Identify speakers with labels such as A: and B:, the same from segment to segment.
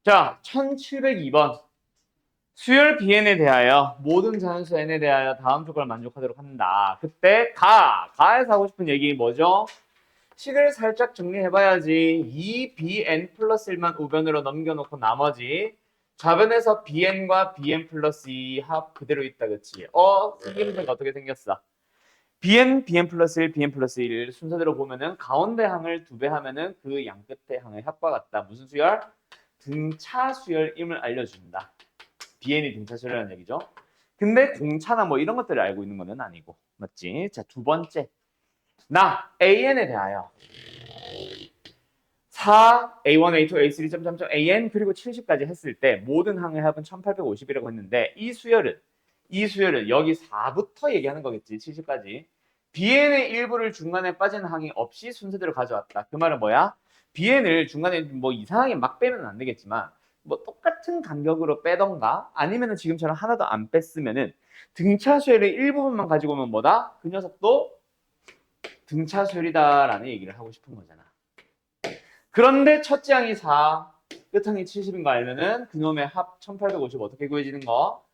A: 자, 1702번. 수열 Bn에 대하여 모든 자연수 N에 대하여 다음 조건을 만족하도록 한다. 그때 가에서 하고 싶은 얘기 뭐죠? 식을 살짝 정리해봐야지. 2bn 플러스 1만 우변으로 넘겨놓고 나머지 좌변에서 bn과 bn 플러스 2 합 그대로 있다. 그치? 생김새가 어떻게 생겼어? bn 플러스 1, bn 플러스 1 순서대로 보면은 가운데 항을 2배 하면은 그 양 끝의 항의 합과 같다. 무슨 수열? 등차 수열임을 알려준다. bn이 등차 수열이라는 얘기죠. 근데 공차나 뭐 이런 것들을 알고 있는 거는 아니고. 맞지? 자, 두 번째. 나 an에 대하여 4, A1, A2, A3, 점점점 AN 그리고 70까지 했을 때 모든 항의 합은 1850이라고 했는데 이 수열은 여기 4부터 얘기하는 거겠지. 70까지. BN의 일부를 중간에 빠지는 항이 없이 순서대로 가져왔다. 그 말은 뭐야? BN을 중간에 뭐 이상하게 막 빼면 안 되겠지만 뭐 똑같은 간격으로 빼던가 아니면은 지금처럼 하나도 안 뺐으면은 등차 수열의 일부분만 가지고 오면 뭐다? 그 녀석도 등차 수열이다라는 얘기를 하고 싶은 거잖아. 그런데 첫째 항이 4, 끝항이 70인 거 알면은 그놈의 합 1850 어떻게 구해지는 거?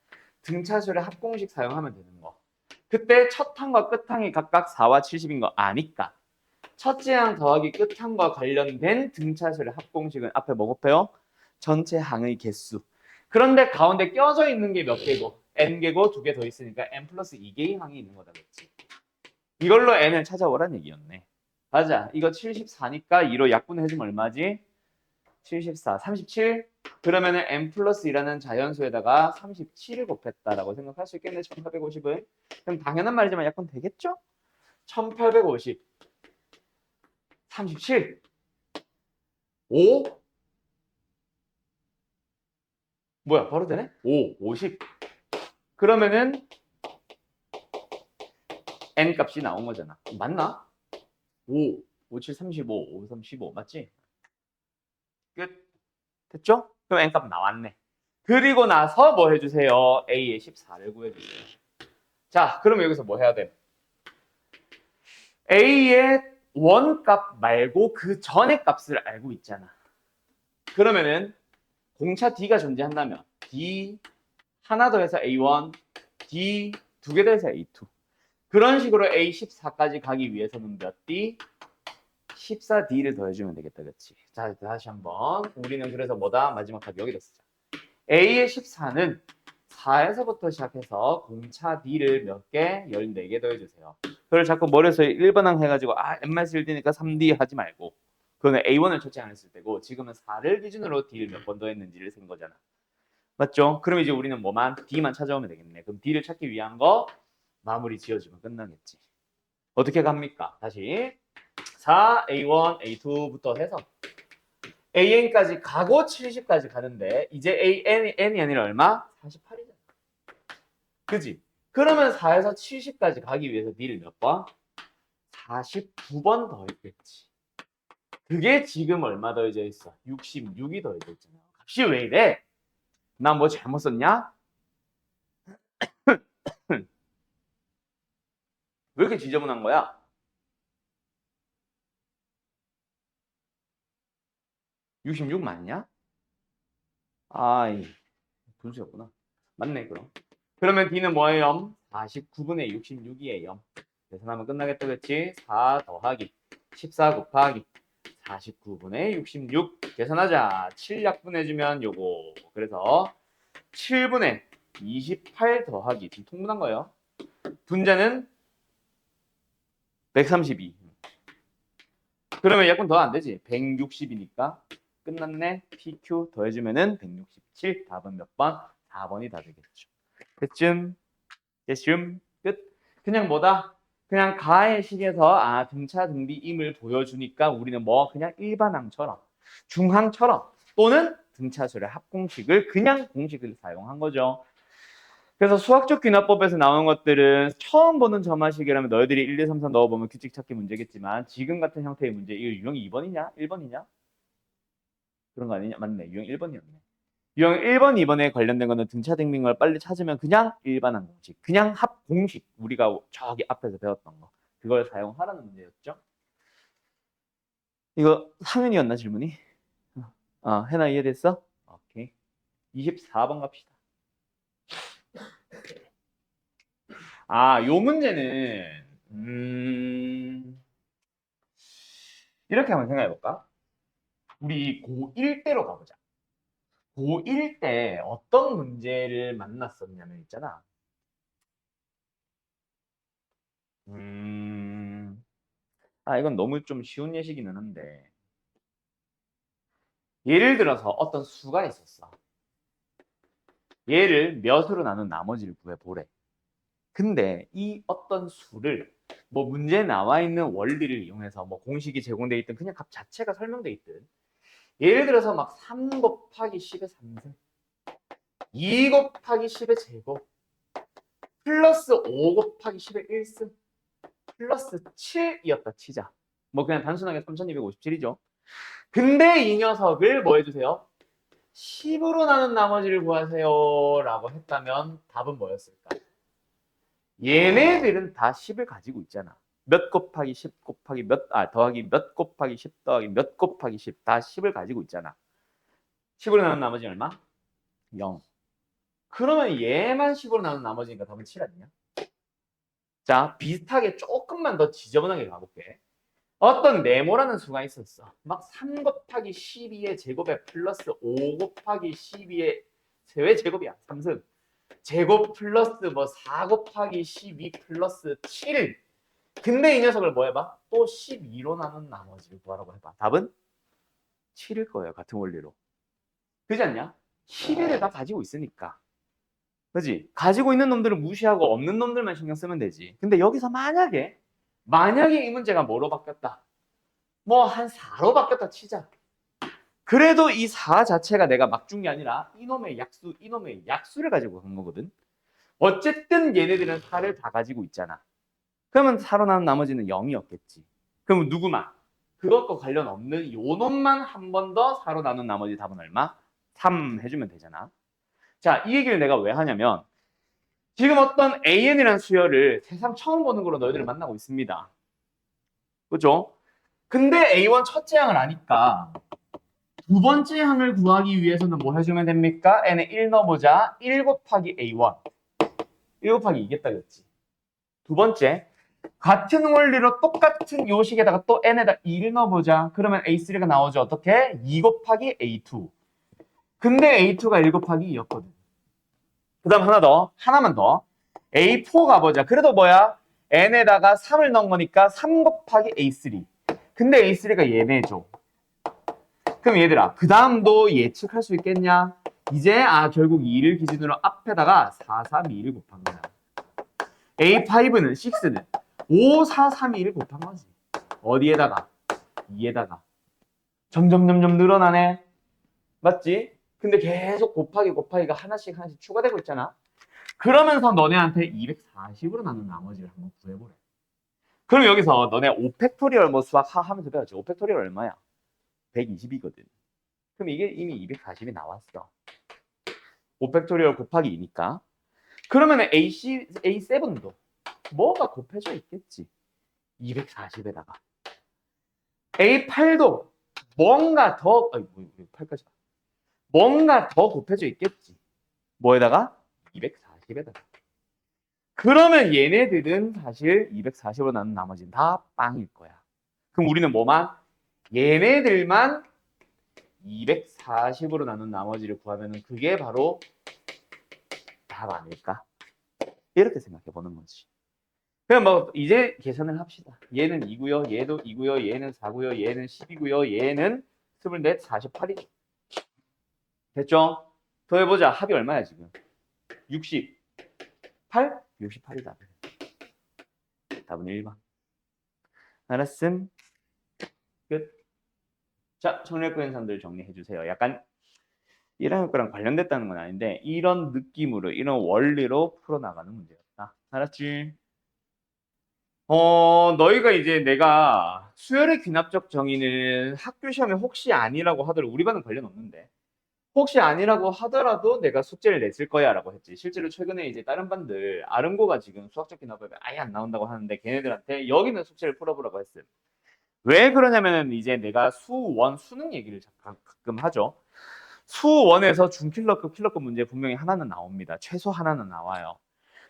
A: 등차수열의 합공식 사용하면 되는 거. 그때 첫 항과 끝항이 각각 4와 70인 거 아니까 첫째 항 더하기 끝항과 관련된 등차수열의 합공식은 앞에 뭐 곱해요? 전체 항의 개수. 그런데 가운데 껴져 있는 게 몇 개고? n개고 2개 더 있으니까 n 플러스 2개의 항이 있는 거다. 그렇지? 이걸로 n을 찾아오란 얘기였네. 맞아. 이거 74니까 2로 약분해주면 얼마지? 74, 37. 그러면은 n 플러스 2라는 자연수에다가 37을 곱했다라고 생각할 수 있겠네. 1850을. 그럼 당연한 말이지만 약분 되겠죠? 1850, 37, 5. 뭐야? 바로 되네? 5, 50. 그러면은 n 값이 나온 거잖아. 맞나? 5, 5, 7, 35, 5, 3, 15. 맞지? 끝. 됐죠? 그럼 n값 나왔네. 그리고 나서 뭐 해주세요? A의 14를 구해주세요. 자, 그러면 여기서 뭐 해야 돼? A의 원값 말고 그 전의 값을 알고 있잖아. 그러면은 공차 D가 존재한다면 D 하나 더해서 A1, D 두 개 더해서 A2. 그런 식으로 A14까지 가기 위해서는 몇 D? 14D를 더해주면 되겠다. 그렇지? 자, 다시 한번. 우리는 그래서 뭐다? 마지막 답 여기다 쓰자. A의 14는 4에서부터 시작해서 공차 D를 몇 개? 14개 더해주세요. 그걸 자꾸 머리에서 1번항 해가지고 n-1D니까 3D 하지 말고 그거는 A1을 초치 안 했을 때고 지금은 4를 기준으로 D를 몇 번 더했는지를 센 거잖아. 맞죠? 그럼 이제 우리는 뭐만? D만 찾아오면 되겠네. 그럼 D를 찾기 위한 거 마무리 지어주면 끝나겠지. 어떻게 갑니까? 다시 4, A1, A2부터 해서 AN까지 가고 70까지 가는데 이제 N이 아니라 얼마? 48이잖아. 그지? 그러면 4에서 70까지 가기 위해서 D를 몇 번? 49번 더했겠지. 그게 지금 얼마 더해져 있어? 66이 더해져 있잖아. 값이 왜 이래? 나 뭐 잘못 썼냐? 왜 이렇게 지저분한 거야? (66) 맞냐? 아이, 분수였구나. 맞네, 그럼. 그러면 D는 뭐예요? 49분의 66이에요. 계산하면 끝나겠다, 그치? 4 더하기 14 곱하기 49분의 66. 계산하자. 7 약분해주면 요거. 그래서 7분의 28 더하기. 지금 통분한 거예요. 분자는 132. 그러면 약분 더 안 되지? 160이니까. 끝났네. PQ 더해주면은 167. 답은 몇 번? 4번이 다 되겠죠. 그쯤, 됐음, 끝. 그냥 뭐다? 그냥 가의 식에서 등차 등비임을 보여주니까 우리는 뭐 그냥 일반항처럼 중항처럼 또는 등차수의 합공식을 그냥 공식을 사용한 거죠. 그래서 수학적 귀납법에서 나오는 것들은 처음 보는 점화식이라면 너희들이 1, 2, 3, 4 넣어보면 규칙 찾기 문제겠지만 지금 같은 형태의 문제 이거 유형 2번이냐? 1번이냐? 그런 거 아니냐? 맞네. 유형 1번이었네. 유형 1번, 2번에 관련된 거는 등차 등비임을 빨리 찾으면 그냥 일반항 공식, 그냥 합 공식 우리가 저기 앞에서 배웠던 거 그걸 사용하라는 문제였죠. 이거 상윤이었나 질문이? 해나 이해됐어? 24번 갑시다. 요 문제는 이렇게 한번 생각해 볼까? 우리 고1 때로 가보자. 고1 때 어떤 문제를 만났었냐면 있잖아. 이건 너무 좀 쉬운 예시기는 한데. 예를 들어서 어떤 수가 있었어. 얘를 몇으로 나눈 나머지를 구해보래. 근데 이 어떤 수를 뭐 문제에 나와 있는 원리를 이용해서 뭐 공식이 제공돼 있든 그냥 값 자체가 설명돼 있든 예를 들어서 막 3 곱하기 10의 3승 2 곱하기 10의 제곱 플러스 5 곱하기 10의 1승 플러스 7이었다 치자. 뭐 그냥 단순하게 3257이죠. 근데 이 녀석을 뭐 해주세요? 10으로 나눈 나머지를 구하세요 라고 했다면 답은 뭐였을까? 얘네들은 다 10을 가지고 있잖아. 몇 곱하기 10 곱하기 더하기 몇 곱하기 10 더하기 몇 곱하기 10 다 10을 가지고 있잖아. 10으로 나눈 나머지 얼마? 0. 그러면 얘만 10으로 나눈 나머지니까 답은 7 아니냐? 자, 비슷하게 조금만 더 지저분하게 가볼게. 어떤 네모라는 수가 있었어. 막 3 곱하기 12의 제곱에 플러스 5 곱하기 12의 왜 제곱이야? 3승. 제곱 플러스 뭐 4 곱하기 12 플러스 7. 근데 이 녀석을 뭐 해봐? 또 12로 나눈 나머지를 구하라고 해봐. 답은 7일 거예요. 같은 원리로. 그렇지 않냐? 11을 다 가지고 있으니까. 그지? 가지고 있는 놈들은 무시하고 없는 놈들만 신경 쓰면 되지. 근데 여기서 만약에 이 문제가 뭐로 바뀌었다? 뭐 한 4로 바뀌었다 치자. 그래도 이 4 자체가 내가 막 준 게 아니라 이놈의 약수를 가지고 간 거거든. 어쨌든 얘네들은 4를 다 가지고 있잖아. 그러면 4로 나눈 나머지는 0이었겠지. 그럼 누구만? 그것과 관련 없는 요 놈만 한 번 더 4로 나눈 나머지 답은 얼마? 3 해주면 되잖아. 자, 이 얘기를 내가 왜 하냐면 지금 어떤 AN이라는 수열을 세상 처음 보는 거로 너희들을 만나고 있습니다. 그죠? 근데 A1 첫째 항을 아니까 두 번째 항을 구하기 위해서는 뭐 해주면 됩니까? n에 1 넣어보자. 1 곱하기 A1. 1 곱하기 2겠다 그랬지. 두 번째, 같은 원리로 똑같은 요식에다가 또 n에다 2를 넣어보자. 그러면 A3가 나오죠. 어떻게? 2 곱하기 A2. 근데 A2가 1 곱하기 2였거든. 그 다음 하나만 더. A4 가보자. 그래도 뭐야? n에다가 3을 넣은 거니까 3 곱하기 A3. 근데 A3가 얘네죠. 그럼 얘들아, 그 다음도 예측할 수 있겠냐? 이제 결국 2를 기준으로 앞에다가 4, 3, 2를 곱한 거야. A5는 6는 5, 4, 3, 2를 곱한 거지. 어디에다가? 2에다가. 점점 늘어나네. 맞지? 근데 계속 곱하기가 하나씩 추가되고 있잖아. 그러면서 너네한테 240으로 나눈 나머지를 한번 구해보래. 그럼 여기서 너네 5팩토리얼 뭐 수학 하면서 배웠지. 5팩토리얼 얼마야? 120이거든. 그럼 이게 이미 240이 나왔어. 5팩토리얼 곱하기 2니까. 그러면 A7도 뭐가 곱해져 있겠지. 240에다가. A8도 뭔가 더, 8까지. 뭔가 더 곱해져 있겠지. 뭐에다가? 240에다가. 그러면 얘네들은 사실 240으로 나눈 나머지는 다 빵일 거야. 그럼 우리는 뭐만? 얘네들만 240으로 나눈 나머지를 구하면 그게 바로 답 아닐까? 이렇게 생각해 보는 거지. 그럼 뭐 이제 계산을 합시다. 얘는 2고요. 얘도 2고요. 얘는 4고요. 얘는 10이고요. 얘는 24, 48이죠. 됐죠? 더해보자. 합이 얼마야 지금? 68? 68이다. 답은 1번. 알았음? 끝. 자, 청력구 현상들 정리해주세요. 약간 이런 거랑 관련됐다는 건 아닌데 이런 느낌으로, 이런 원리로 풀어나가는 문제였다. 알았지? 너희가 이제 내가 수열의 귀납적 정의는 학교 시험에 혹시 아니라고 하더라도 우리 반은 관련 없는데 혹시 아니라고 하더라도 내가 숙제를 냈을 거야 라고 했지. 실제로 최근에 이제 다른 반들 아름고가 지금 수학적 귀납법에 아예 안 나온다고 하는데 걔네들한테 여기는 숙제를 풀어보라고 했음. 왜 그러냐면은 이제 내가 수능 얘기를 가끔 하죠. 수원에서 중킬러급, 킬러급 문제 분명히 하나는 나옵니다. 최소 하나는 나와요.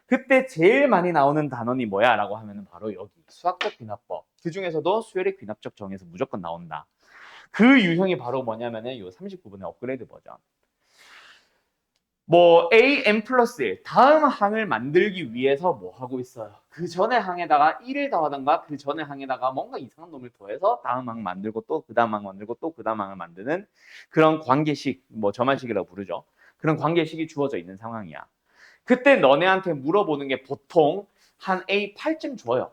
A: 그때 제일 많이 나오는 단원이 뭐야? 라고 하면은 바로 여기 수학적 귀납법. 그 중에서도 수열의 귀납적 정에서 무조건 나온다. 그 유형이 바로 뭐냐면은 요 39번의 업그레이드 버전. 뭐 am 플러스 1 다음 항을 만들기 위해서 뭐 하고 있어요? 그 전에 항에다가 1을 더하던가 그 전에 항에다가 뭔가 이상한 놈을 더해서 다음 항 만들고 또 그 다음 항 만들고 또 그 다음 항을 만드는 그런 관계식, 뭐 점화식이라고 부르죠. 그런 관계식이 주어져 있는 상황이야. 그때 너네한테 물어보는 게 보통 한 A8쯤 줘요.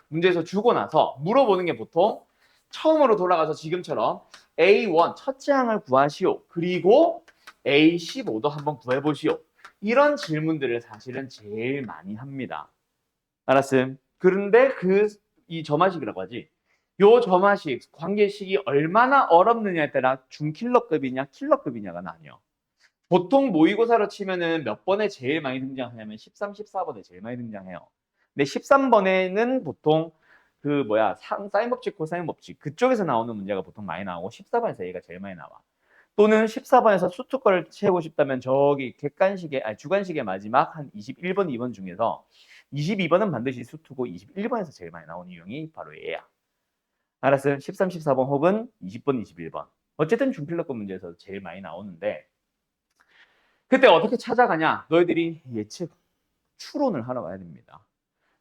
A: 문제에서 주고 나서 물어보는 게 보통 처음으로 돌아가서 지금처럼 A1 첫째 항을 구하시오. 그리고 A15도 한번 구해보시오. 이런 질문들을 사실은 제일 많이 합니다. 알았음? 그런데 이 점화식이라고 하지. 요 점화식, 관계식이 얼마나 어렵느냐에 따라 중킬러급이냐 킬러급이냐가 나뉘어. 보통 모의고사로 치면은 몇 번에 제일 많이 등장하냐면 13, 14번에 제일 많이 등장해요. 근데 13번에는 보통 사인 법칙, 코사인 법칙 그쪽에서 나오는 문제가 보통 많이 나오고 14번에서 얘가 제일 많이 나와. 또는 14번에서 수특 거를 채우고 싶다면 저기 주관식의 마지막 한 21번, 2번 중에서 22번은 반드시 수투고 21번에서 제일 많이 나오는 유형이 바로 얘야. 알았어요? 13, 14번 혹은 20번, 21번. 어쨌든 중필러급 문제에서 제일 많이 나오는데 그때 어떻게 찾아가냐? 너희들이 예측 추론을 하러 가야 됩니다.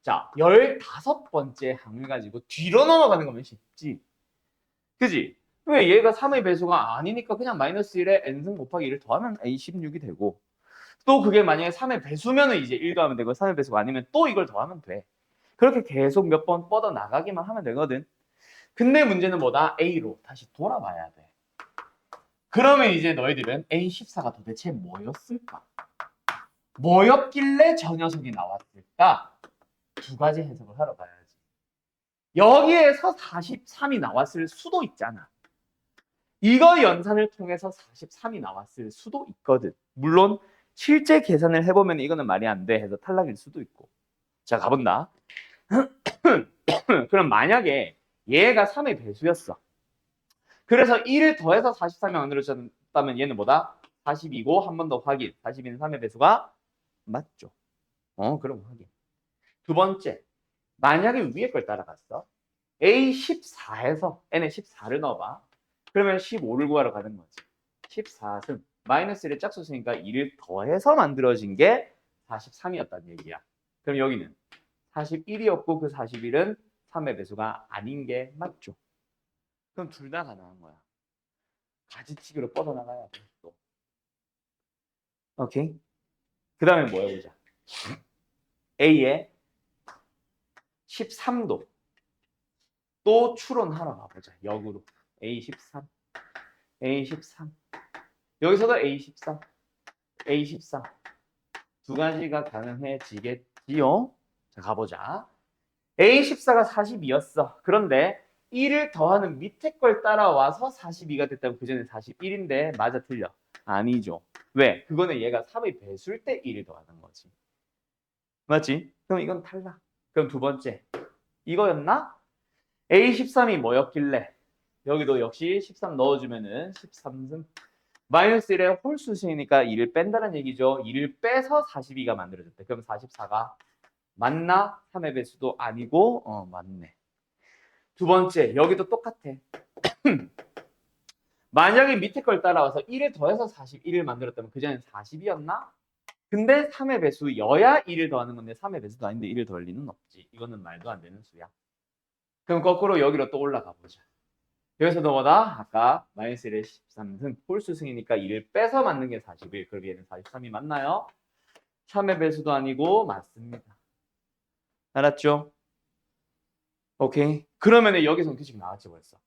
A: 자, 15번째 항을 가지고 뒤로 넘어가는 거면 쉽지. 그지? 왜 얘가 3의 배수가 아니니까 그냥 마이너스 1에 n승 곱하기 1을 더하면 a16이 되고 또 그게 만약에 3의 배수면은 이제 1 더하면 되고 3의 배수가 아니면 또 이걸 더하면 돼. 그렇게 계속 몇 번 뻗어 나가기만 하면 되거든. 근데 문제는 뭐다? A로 다시 돌아봐야 돼. 그러면 이제 너희들은 A14가 도대체 뭐였을까? 뭐였길래 저 녀석이 나왔을까? 두 가지 해석을 하러 가야지. 여기에서 43이 나왔을 수도 있잖아. 이거 연산을 통해서 43이 나왔을 수도 있거든. 물론 실제 계산을 해보면 이거는 말이 안 돼 해서 탈락일 수도 있고. 자, 가본다. 그럼 만약에 얘가 3의 배수였어. 그래서 1을 더해서 43이 만들어졌다면 얘는 뭐다? 42고 한 번 더 확인. 42는 3의 배수가 맞죠. 그럼 확인. 두 번째, 만약에 위에 걸 따라갔어. A14에서 n에 14를 넣어봐. 그러면 15를 구하러 가는 거지. 14승. 마이너스 1의 짝수수니까 2를 더해서 만들어진 게 43이었다는 얘기야. 그럼 여기는 41이었고 그 41은 3의 배수가 아닌 게 맞죠. 그럼 둘 다 가능한 거야. 가지치기로 뻗어나가야 돼. 또. 오케이? 그 다음에 뭐 해보자. A의 13도 또 추론하러 가보자. 역으로. A13. A13. 여기서도 A13. A14. 두 가지가 가능해지겠지요? 자, 가보자. A14가 42였어. 그런데 1을 더하는 밑에 걸 따라와서 42가 됐다면 그 전에 41인데 맞아 틀려? 아니죠. 왜? 그거는 얘가 3의 배수일 때 1을 더하는 거지. 맞지? 그럼 이건 탈락. 그럼 두 번째. 이거였나? A13이 뭐였길래? 여기도 역시 13 넣어주면은 13승. 마이너스 1의 홀수식이니까 2를 뺀다는 얘기죠. 2를 빼서 42가 만들어졌대. 그럼 44가 맞나? 3의 배수도 아니고 맞네. 두 번째, 여기도 똑같아. 만약에 밑에 걸 따라와서 1을 더해서 41을 만들었다면 그 전엔 40이었나? 근데 3의 배수여야 1을 더하는 건데 3의 배수도 아닌데 1을 더할 리는 없지. 이거는 말도 안 되는 수야. 그럼 거꾸로 여기로 또 올라가 보자. 여기서도 뭐다? 아까 마이너스 1의 13승, 홀수승이니까 2를 빼서 맞는 게 41. 그럼 얘는 43이 맞나요? 3의 배수도 아니고 맞습니다. 알았죠? 오케이. 그러면 여기서는 규칙 나왔지 벌써.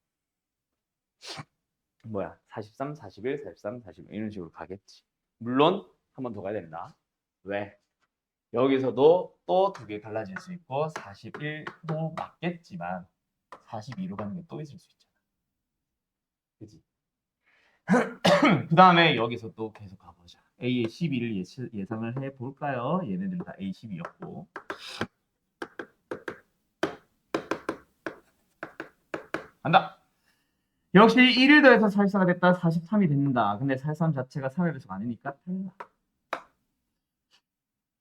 A: 뭐야? 43, 41, 43, 41 이런 식으로 가겠지. 물론 한 번 더 가야 된다. 왜? 여기서도 또 두 개 갈라질 수 있고 41도 맞겠지만 42로 가는 게 또 있을 수 있잖아. 그지? 그 다음에 여기서 또 계속 가보자. A의 12를 예상을 해볼까요? 얘네들은 다 A12였고. 간다. 역시 1을 더해서 44가 됐다. 43이 된다. 근데 43 자체가 3의 배수가 아니니까 탈락.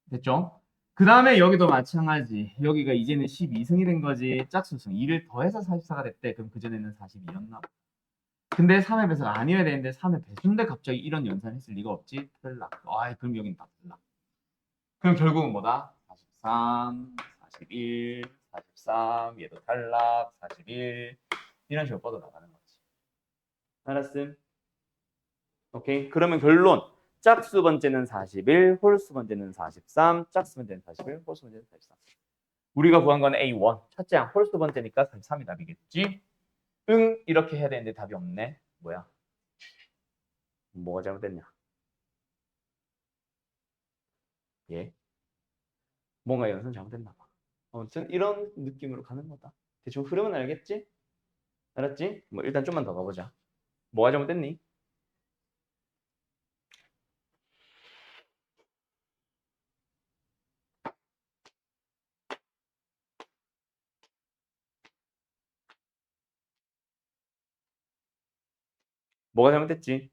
A: 됐죠? 그 다음에 여기도 마찬가지. 여기가 이제는 12승이 된 거지. 짝수승. 2를 더해서 44가 됐대. 그럼 그전에는 42였나? 근데 3의 배수가 아니어야 되는데 3의 배수인데 갑자기 이런 연산을 했을 리가 없지. 탈락. 아이, 그럼 여긴 다 탈락. 그럼 결국은 뭐다? 43, 41, 43, 얘도 탈락, 41 이런 식으로 뻗어나가는 거지. 알았음? 오케이. 그러면 결론. 짝수 번째는 41, 홀수 번째는 43, 짝수 번째는 41, 홀수 번째는 43. 우리가 구한 건 A1. 첫째 항 홀수 번째니까 43이 답이겠지? 응, 이렇게 해야 되는데 답이 없네. 뭐야? 뭐가 잘못됐냐? 예. 뭔가 연산 잘못됐나 봐. 아무튼 이런 느낌으로 가는 거다. 대충 흐름은 알겠지? 알았지? 뭐 일단 좀만 더 가보자. 뭐가 잘못됐니? 뭐가 잘못됐지?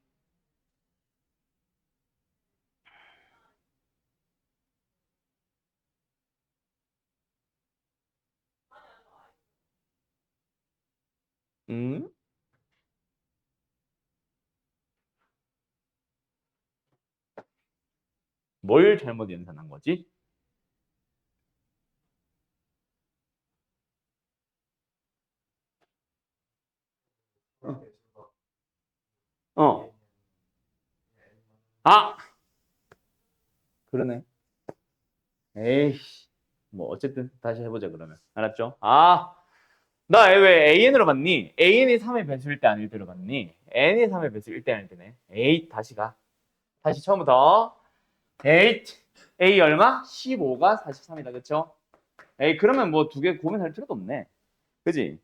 A: 음? 뭘 잘못 연산한 거지? 어. 아! 그러네. 에이씨. 뭐 어쨌든 다시 해보자 그러면. 알았죠? 아! 나 왜 AN으로 봤니? AN이 3의 배수일 때 아닐 때로 봤니? N이 3의 배수일 때 아닐 때네. 에이, 다시 가. 다시 처음부터. 에이, A 얼마? 15가 43이다. 그쵸? 에이, 그러면 뭐 두 개 고민할 필요도 없네. 그지?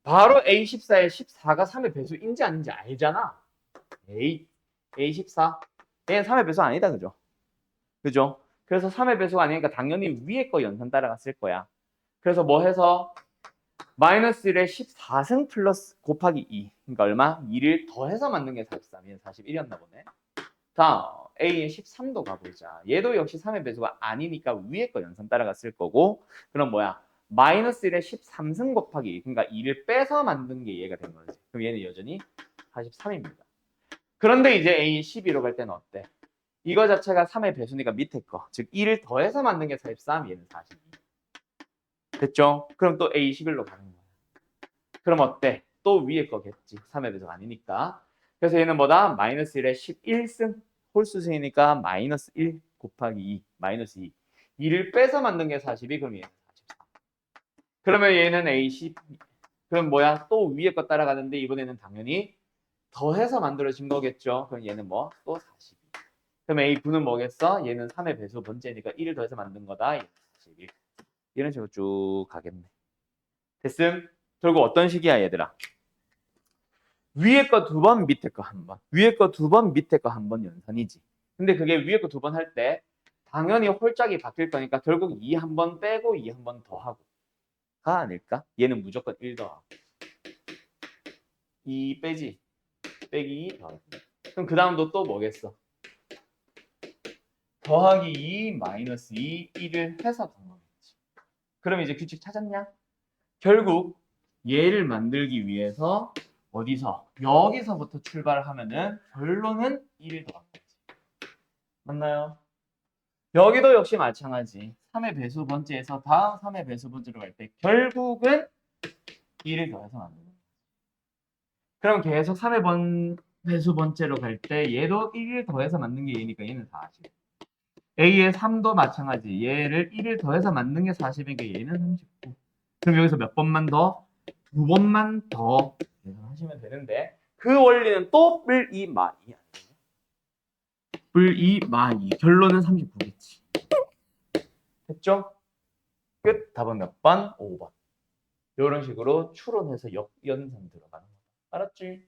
A: 바로 A14에 14가 3의 배수인지 아닌지 알잖아. 에이, A14. 얘는 3의 배수 아니다. 그죠? 그죠? 그래서 3의 배수가 아니니까 당연히 위에 거 연산 따라갔을 거야. 그래서 뭐 해서 마이너스 1에 14승 플러스 곱하기 2. 그러니까 얼마? 2를 더해서 만든 게 43. 얘는 41이었나 보네. 다음 A의 13도 가보자. 얘도 역시 3의 배수가 아니니까 위에 거 연산 따라갔을 거고. 그럼 뭐야? 마이너스 1에 13승 곱하기 2. 그러니까 2를 빼서 만든 게 얘가 된 거지. 그럼 얘는 여전히 43입니다. 그런데 이제 A 12로 갈 때는 어때? 이거 자체가 3의 배수니까 밑에 거. 즉 1을 더해서 만든 게 43, 얘는 42. 됐죠? 그럼 또 A 11로 가는 거야. 그럼 어때? 또 위에 거겠지. 3의 배수가 아니니까. 그래서 얘는 뭐다? 마이너스 1에 11승. 홀수승이니까 마이너스 1 곱하기 2. 마이너스 2. 2를 빼서 만든 게 42. 그럼 얘는 44. 그러면 얘는 A10. 그럼 뭐야? 또 위에 거 따라가는데 이번에는 당연히 더해서 만들어진 거겠죠. 그럼 얘는 뭐? 또 42. 그럼 A9는 뭐겠어? 얘는 3의 배수 번째니까 1을 더해서 만든 거다. 얘는 41. 이런 식으로 쭉 가겠네. 됐음? 결국 어떤 식이야, 얘들아? 위에 거 두 번, 밑에 거 한 번. 위에 거 두 번, 밑에 거 한 번 연산이지. 근데 그게 위에 거 두 번 할 때 당연히 홀짝이 바뀔 거니까 결국 2 한 번 빼고 2 한 번 더 하고. 가 아닐까? 얘는 무조건 1 더하고. 2 빼지. 빼기 2 더하기. 그럼 그 다음도 또 뭐겠어? 더하기 2 마이너스 2, 1을 해서 간 거겠지. 그럼 이제 규칙 찾았냐? 결국 얘를 만들기 위해서 어디서? 여기서부터 출발을 하면은 결론은 1을 더한 거지. 맞나요? 여기도 역시 마찬가지. 3의 배수 번째에서 다음 3의 배수 번째로 갈 때 결국은 1을 더해서 만드는 거야. 그럼 계속 3의 배수 번째로 갈 때 얘도 1을 더해서 만든 게 얘니까 얘는 40. A의 3도 마찬가지. 얘를 1을 더해서 만든 게 40이니까 얘는 39. 그럼 여기서 몇 번만 더? 두 번만 더 계산하시면 되는데 그 원리는 또 뿔이 마이 아니에요? 뿔이 마이. 결론은 39겠지. 됐죠? 끝. 답은 몇 번? 5번. 이런 식으로 추론해서 역연산 들어가는 거다. 알았지?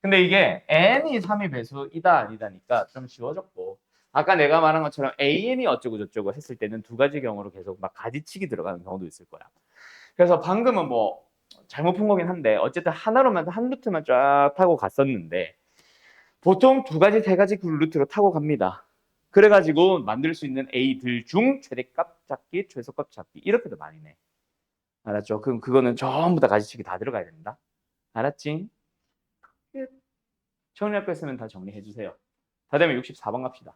A: 근데 이게 n이 3의 배수이다 아니다니까 좀 쉬워졌고 아까 내가 말한 것처럼 an이 어쩌고 저쩌고 했을 때는 두 가지 경우로 계속 막 가지치기 들어가는 경우도 있을 거야. 그래서 방금은 뭐 잘못 푼 거긴 한데 어쨌든 하나로만 한 루트만 쫙 타고 갔었는데 보통 두 가지, 세 가지 그 루트로 타고 갑니다. 그래가지고 만들 수 있는 A들 중 최대값 찾기, 최소값 찾기 이렇게도 많이 내. 알았죠? 그럼 그거는 전부 다 가지치기 다 들어가야 된다. 알았지? 끝. 정리할 거 있으면 다 정리해 주세요. 다 되면 64번 갑시다.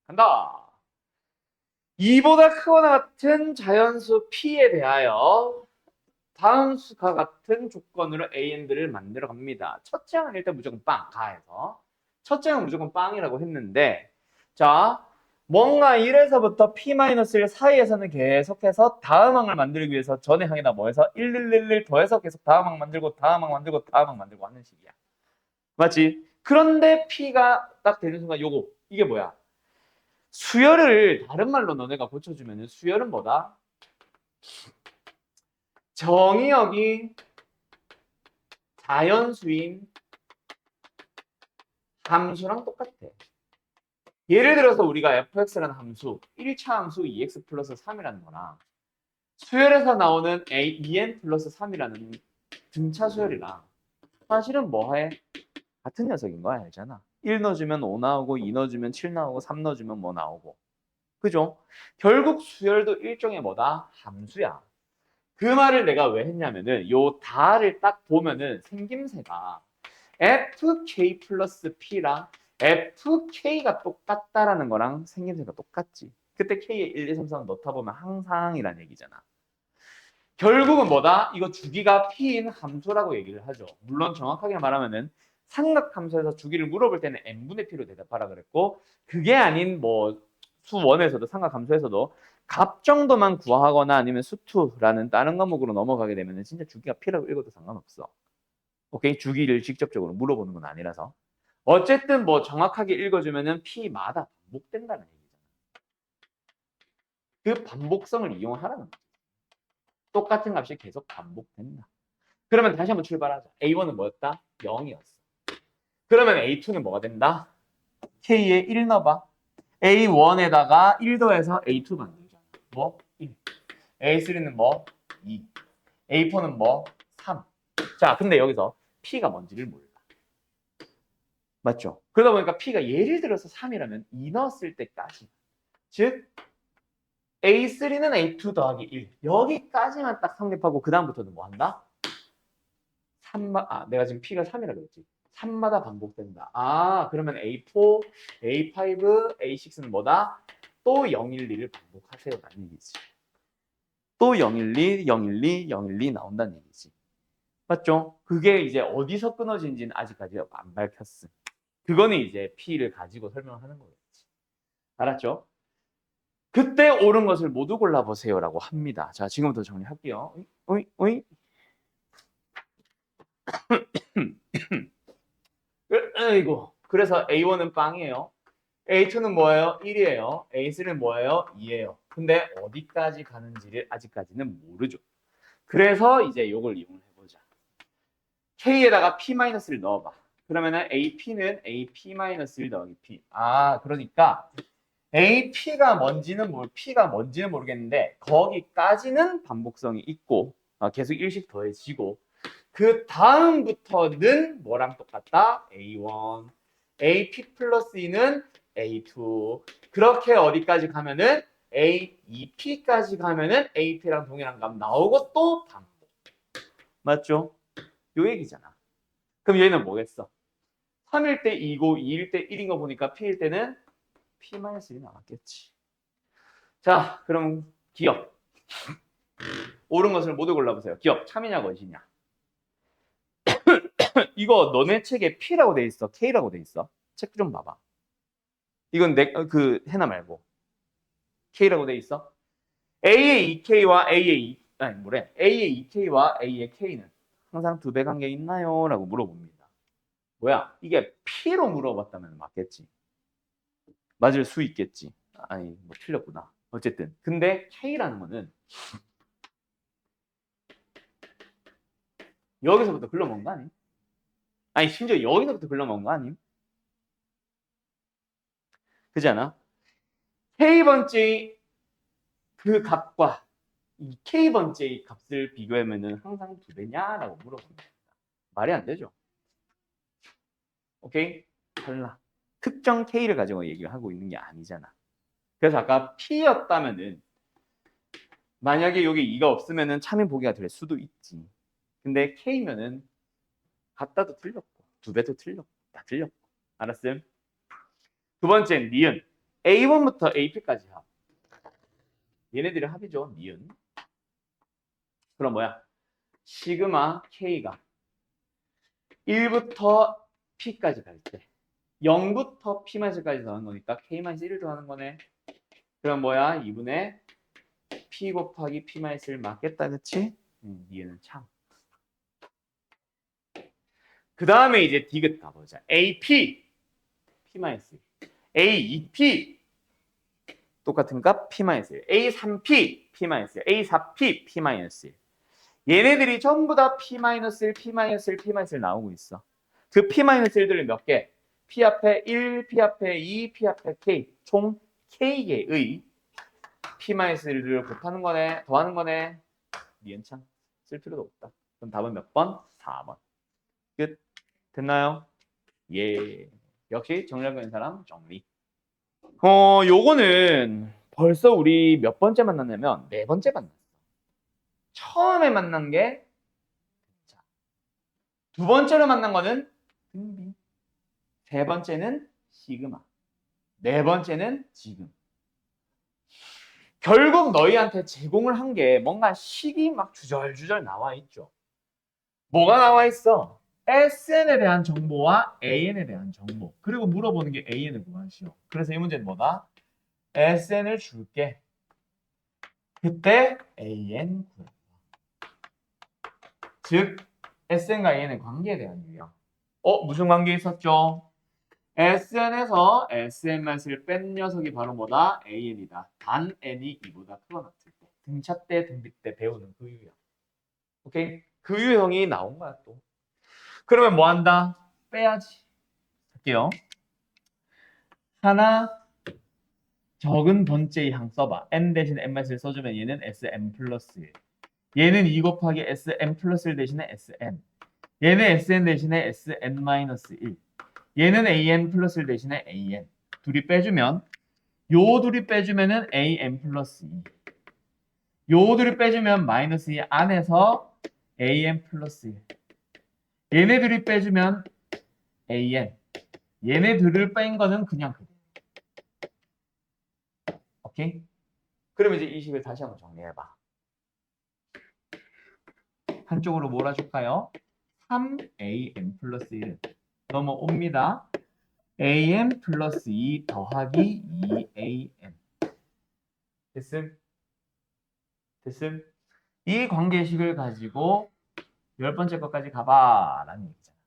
A: 간다. 2보다 크거나 같은 자연수 P에 대하여 다음 수가 같은 조건으로 AND를 만들어 갑니다. 첫째 항은 일단 무조건 빵, 가에서. 첫째 항은 무조건 빵이라고 했는데, 자, 뭔가 1에서부터 P-1 사이에서는 계속해서 다음 항을 만들기 위해서 전의 항에다 뭐 해서 1111 더해서 계속 다음 항 만들고, 다음 항 만들고, 다음 항 만들고 하는 식이야. 맞지? 그런데 P가 딱 되는 순간 요거, 이게 뭐야? 수열을 다른 말로 너네가 고쳐주면 수열은 뭐다? 정의역이 자연수인 함수랑 똑같아. 예를 들어서 우리가 fx라는 함수, 1차 함수 2x 플러스 3이라는 거랑 수열에서 나오는 en 플러스 3이라는 등차 수열이랑 사실은 뭐해? 같은 녀석인 거야, 알잖아. 1 넣어주면 5 나오고 2 넣어주면 7 나오고 3 넣어주면 뭐 나오고. 그죠? 결국 수열도 일종의 뭐다? 함수야. 그 말을 내가 왜 했냐면은 요 다를 딱 보면은 생김새가 fk 플러스 p랑 fk가 똑같다라는 거랑 생김새가 똑같지. 그때 k에 1, 2, 3, 4 넣다 보면 항상이라는 얘기잖아. 결국은 뭐다? 이거 주기가 p인 함수라고 얘기를 하죠. 물론 정확하게 말하면은 삼각함수에서 주기를 물어볼 때는 n분의 p로 대답하라 그랬고 그게 아닌 뭐 수원에서도 삼각함수에서도 값 정도만 구하거나 아니면 수투라는 다른 과목으로 넘어가게 되면 진짜 주기가 p라고 읽어도 상관없어. 오케이? 주기를 직접적으로 물어보는 건 아니라서. 어쨌든 뭐 정확하게 읽어주면은 p마다 반복된다는 얘기잖아. 그 반복성을 이용하라는 거야. 똑같은 값이 계속 반복된다. 그러면 다시 한번 출발하자. A1은 뭐였다? 0이었어. 그러면 A2는 뭐가 된다? K에 1 넣어봐. A1에다가 1 더해서 A2 만들자. 뭐? 1. A3는 뭐? 2. A4는 뭐? 3. 자, 근데 여기서 P가 뭔지를 몰라. 맞죠? 그러다 보니까 P가 예를 들어서 3이라면 2 넣었을 때까지. 즉, A3는 A2 더하기 1. 여기까지만 딱 성립하고 그 다음부터는 뭐 한다? 3, 내가 지금 P가 3이라고 그랬지. 3마다 반복된다. 그러면 A4, A5, A6는 뭐다? 또 012를 반복하세요라는 얘기지. 또 012, 012, 012 나온다는 얘기지. 맞죠? 그게 이제 어디서 끊어진지는 아직까지 안 밝혔음. 그거는 이제 P를 가지고 설명하는 거겠지. 알았죠? 그때 옳은 것을 모두 골라보세요라고 합니다. 자, 지금부터 정리할게요. 오이, 오이. 아이고. 그래서 A1은 빵이에요. A2는 뭐예요? 1이에요. A3는 뭐예요? 2예요. 근데 어디까지 가는지를 아직까지는 모르죠. 그래서 이제 이걸 이용해보자. K에다가 P-를 넣어봐. 그러면은 AP는 AP-1 더하기 P. 그러니까 AP가 뭔지는 P가 뭔지는 모르겠는데 거기까지는 반복성이 있고 계속 일씩 더해지고 그 다음부터는 뭐랑 똑같다? A1, AP 플러스 2는 A2 그렇게 어디까지 가면은 A2P까지 가면은 AP랑 동일한 값 나오고 또 반복. 맞죠? 요 얘기잖아. 그럼 얘는 뭐겠어? 3일 때 2고 2일 때 1인 거 보니까 P일 때는 P-1이 나왔겠지. 자, 그럼 기억. 옳은 것을 모두 골라보세요. 기억, 참이냐 거짓이냐. 이거 너네 책에 P라고 돼 있어? K라고 돼 있어? 책 좀 봐봐. 이건 해나 말고. K라고 돼 있어? A의 2K와 A의 2K와 A의 K는 항상 두 배 관계 있나요? 라고 물어봅니다. 뭐야? 이게 P로 물어봤다면 맞겠지. 맞을 수 있겠지. 뭐 틀렸구나. 어쨌든. 근데 K라는 거는 여기서부터 글러먹은 거 아니? 심지어 여기서부터 글러먹은 거 아니? 그지 않아? K번째 그 값과 이 k번째 값을 비교하면은 항상 2배냐라고 물어봅니다. 말이 안 되죠. 오케이? 달라. 특정 k를 가지고 얘기하고 있는 게 아니잖아. 그래서 아까 p였다면은 만약에 여기 2가 없으면은 참인 보기가 될 수도 있지. 근데 k면은 같다도 틀렸고 2배도 틀렸고 다 틀렸고. 알았음? 두 번째 니은. A1부터 AP까지 합. 얘네들이 합이죠. 니은. 그럼 뭐야? 시그마 K가 1부터 P까지 갈 때 0부터 P-까지 더하는 거니까 K-1을 더하는 거네. 그럼 뭐야? 2분의 P 곱하기 P-1을 맞겠다. 그치? 얘는 참. 그 다음에 이제 디귿 가보자. AP P-1 A2P 똑같은 값 P-1 A3P P-1 A4P P-1 얘네들이 전부 다 P-1, P-1, P-1 나오고 있어. 그 P-1들을 몇 개? P 앞에 1, P 앞에 2, P 앞에 K. 총 K개의 P-1를 곱하는 거네. 더하는 거네. 니은창 쓸 필요도 없다. 그럼 답은 몇 번? 4번. 끝. 됐나요? 예. 역시 정리하고 있는 사람 정리. 요거는 벌써 우리 몇 번째 만났냐면 4번째 만났어. 처음에 만난 게 두 번째로 만난 거는 등비. 세 번째는 시그마. 네 번째는 지금. 결국 너희한테 제공을 한 게 뭔가 식이 막 주절주절 나와 있죠. 뭐가 나와 있어? SN에 대한 정보와 AN에 대한 정보. 그리고 물어보는 게 AN을 구하시오. 그래서 이 문제는 뭐다? SN을 줄게. 그때 AN 구해. 즉 SN과 AN의 관계에 대한 유형. 무슨 관계 있었죠? SN에서 SN-을 뺀 녀석이 바로 뭐다? AN이다. 단 N이 2보다 크거나 같을 때. 등차 때, 등비 때 배우는 그 유형. 오케이? 그 유형이 나온 거야 또. 그러면 뭐 한다? 빼야지. 할게요. 하나 적은 번째의 항 써봐. N 대신 N-을 써주면 얘는 SN 플러스 1. 얘는 2 곱하기 SN 플러스 1 대신에 SN. 얘는 SN 대신에 SN-1. 얘는 AN 플러스 1 대신에 AN. 둘이 빼주면 요 둘이 빼주면은 AN 플러스 2. 요 둘이 빼주면 마이너스 2 안에서 AN 플러스 1. 얘네들이 빼주면 AN. 얘네들을 뺀 거는 그냥 그대로. 오케이? 그러면 이제 이 식을 다시 한번 정리해봐. 한쪽으로 몰아줄까요? 3AN 플러스 1은 넘어옵니다. AN 플러스 2 더하기 2AN. 됐음? 됐음? 이 관계식을 가지고 10번째 것까지 가봐 라는 얘기잖아.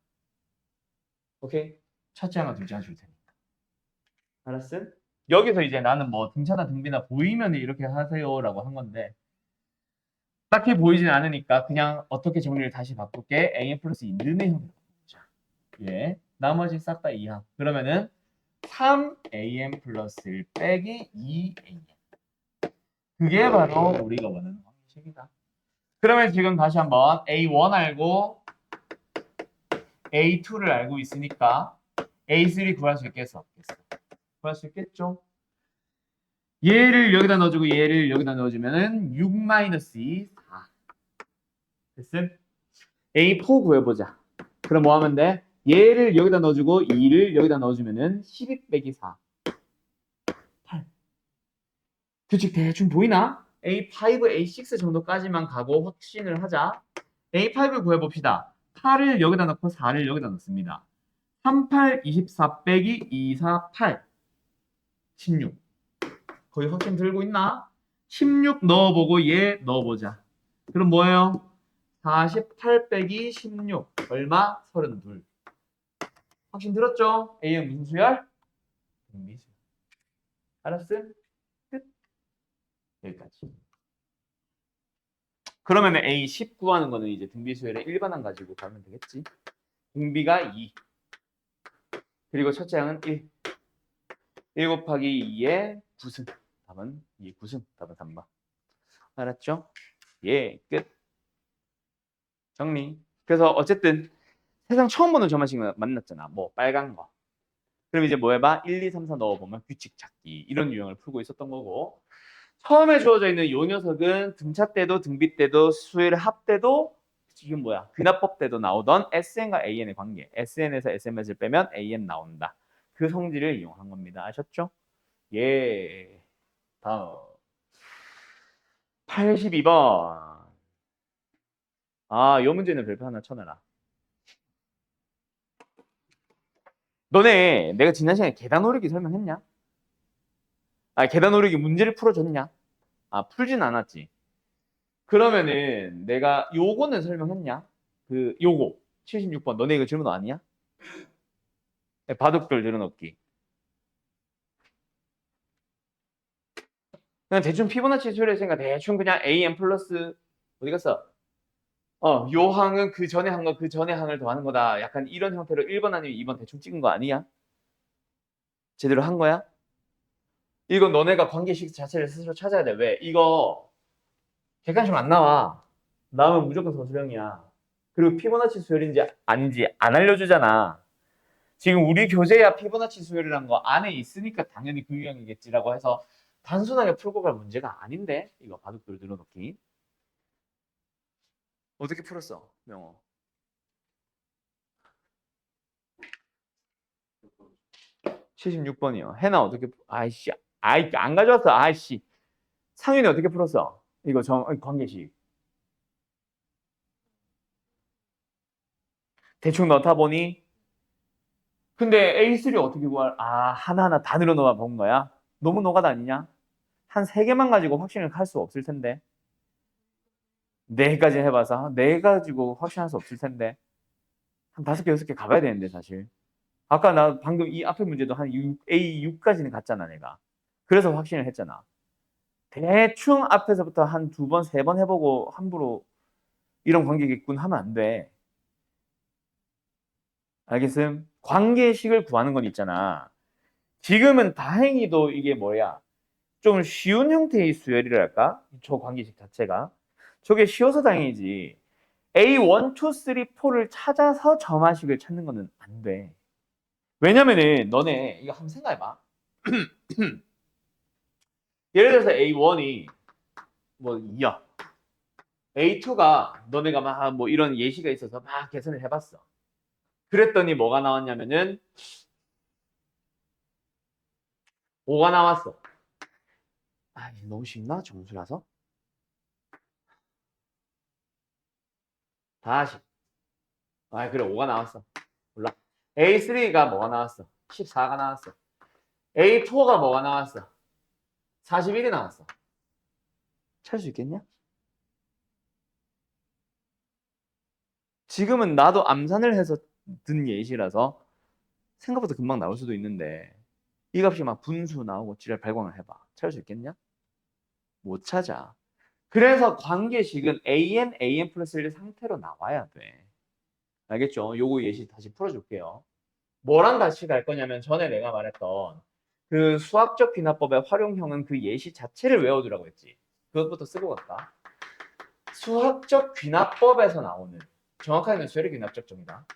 A: 오케이? 첫째 하나 둘째 하나 줄 테니까. 알았음? 여기서 이제 나는 뭐 등차나 등비나 보이면 이렇게 하세요라고 한 건데 딱히 보이진 않으니까 그냥 어떻게 정리를 다시 바꿀게. AN 플러스 2 는의 형으로 바꾸자. 예. 나머지 싹 다 2항. 그러면은 3AN 플러스 1 빼기 2AN. 그게 바로 우리가 원하는 방식이다. 그러면 지금 다시 한번 A1 알고 A2를 알고 있으니까 A3 구할 수 있겠어? 없겠어? 구할 수 있겠죠? 얘를 여기다 넣어주고 얘를 여기다 넣어주면은 6-2 4. 됐음? A4 구해보자. 그럼 뭐 하면 돼? 얘를 여기다 넣어주고 2를 여기다 넣어주면은 12 빼기 4. 8. 규칙 대충 보이나? A5, A6 정도까지만 가고 확신을 하자. A5를 구해봅시다. 8을 여기다 넣고 4를 여기다 넣습니다. 38, 24 빼기 24, 8. 16. 거의 확신 들고 있나? 16 넣어보고 얘 넣어보자. 그럼 뭐예요? 48 빼기 16. 얼마? 32. 확신 들었죠? A는 무슨 수열? 등비수열. 알았음? 끝. 여기까지. 그러면 A10 구하는 거는 이제 등비수열의 일반항 가지고 가면 되겠지. 등비가 2. 그리고 첫째 항은 1. 1 곱하기 2의 9승. 답은 2의 9승. 답은 3번. 알았죠? 예, 끝. 정리. 그래서 어쨌든 세상 처음 보는 저만식 만났잖아. 뭐 빨간 거. 그럼 이제 뭐 해봐? 1, 2, 3, 4 넣어보면 규칙 찾기. 이런 유형을 풀고 있었던 거고. 처음에 주어져 있는 요 녀석은 등차 때도 등비 때도 수열 합 때도 지금 뭐야? 귀납법 때도 나오던 SN과 AN의 관계. SN에서 SMS를 빼면 AN 나온다. 그 성질을 이용한 겁니다. 아셨죠? 예. 다음. 82번. 아, 요 문제는 별표 하나 쳐놔라. 너네 내가 지난 시간에 계단 오르기 설명했냐? 아, 계단 오르기 문제를 풀어줬냐? 아, 풀진 않았지. 그러면은 내가 요거는 설명했냐? 그 요거 76번 너네 이거 질문 아니야? 네, 바둑돌 늘어놓기. 그냥 대충 피보나치 수열했으니까 대충 그냥 AM 플러스 어디 갔어? 요 항은 그 전에 한 거 그 전에 항을 더하는 거다. 약간 이런 형태로 1번 아니면 2번 대충 찍은 거 아니야? 제대로 한 거야? 이건 너네가 관계식 자체를 스스로 찾아야 돼. 왜? 이거 객관식 안 나와. 나오면 무조건 서술형이야. 그리고 피보나치 수열인지 아닌지 안 알려주잖아. 지금 우리 교재야 피보나치 수열이라는 거 안에 있으니까 당연히 그 유형이겠지라고 해서 단순하게 풀고 갈 문제가 아닌데 이거 바둑돌 늘어놓기. 어떻게 풀었어, 명호? 76번이요. 해나 어떻게 아이씨 아이 안 가져왔어. 아이씨. 상윤이 어떻게 풀었어? 이거 관계식. 대충 넣다 보니 근데 A3 어떻게 구할? 아, 하나하나 다 늘어놓아 본 거야? 너무 노가다 아니냐? 한 세 개만 가지고 확신을 할 수 없을 텐데. 네 가지 해봐서 네 가지고 확신할 수 없을 텐데. 한 다섯 개, 여섯 개 가봐야 되는데, 사실. 아까 나 방금 이 앞에 문제도 한 A6까지는 갔잖아, 내가. 그래서 확신을 했잖아. 대충 앞에서부터 한 두 번, 세 번 해보고 함부로 이런 관계겠군 하면 안 돼. 알겠음? 관계식을 구하는 건 있잖아. 지금은 다행히도 이게 뭐야? 좀 쉬운 형태의 수열이랄까? 저 관계식 자체가. 저게 쉬워서 다행이지. A1, 2, 3, 4를 찾아서 점화식을 찾는 거는 안 돼. 왜냐면은 너네 이거 한번 생각해봐. 예를 들어서 A1이 뭐 2야. A2가 너네가 막 뭐 이런 예시가 있어서 막 계산을 해봤어. 그랬더니 뭐가 나왔냐면은 5가 나왔어. 아, 너무 쉽나? 정수라서? 다시. 아, 그래 5가 나왔어. 몰라. A3가 뭐가 나왔어? 14가 나왔어. A4가 뭐가 나왔어? 41이 나왔어. 찾을 수 있겠냐? 지금은 나도 암산을 해서 든 예시라서 생각보다 금방 나올 수도 있는데 이 값이 막 분수 나오고 지랄 발광을 해봐. 찾을 수 있겠냐? 못 찾아. 그래서 관계식은 AN 플러스 1 상태로 나와야 돼. 알겠죠? 요거 예시 다시 풀어줄게요. 뭐랑 같이 갈 거냐면 전에 내가 말했던 그 수학적 귀납법의 활용형은 그 예시 자체를 외워두라고 했지. 그것부터 쓰고 갈까? 수학적 귀납법에서 나오는 정확하게는 수열의 귀납적 정의다.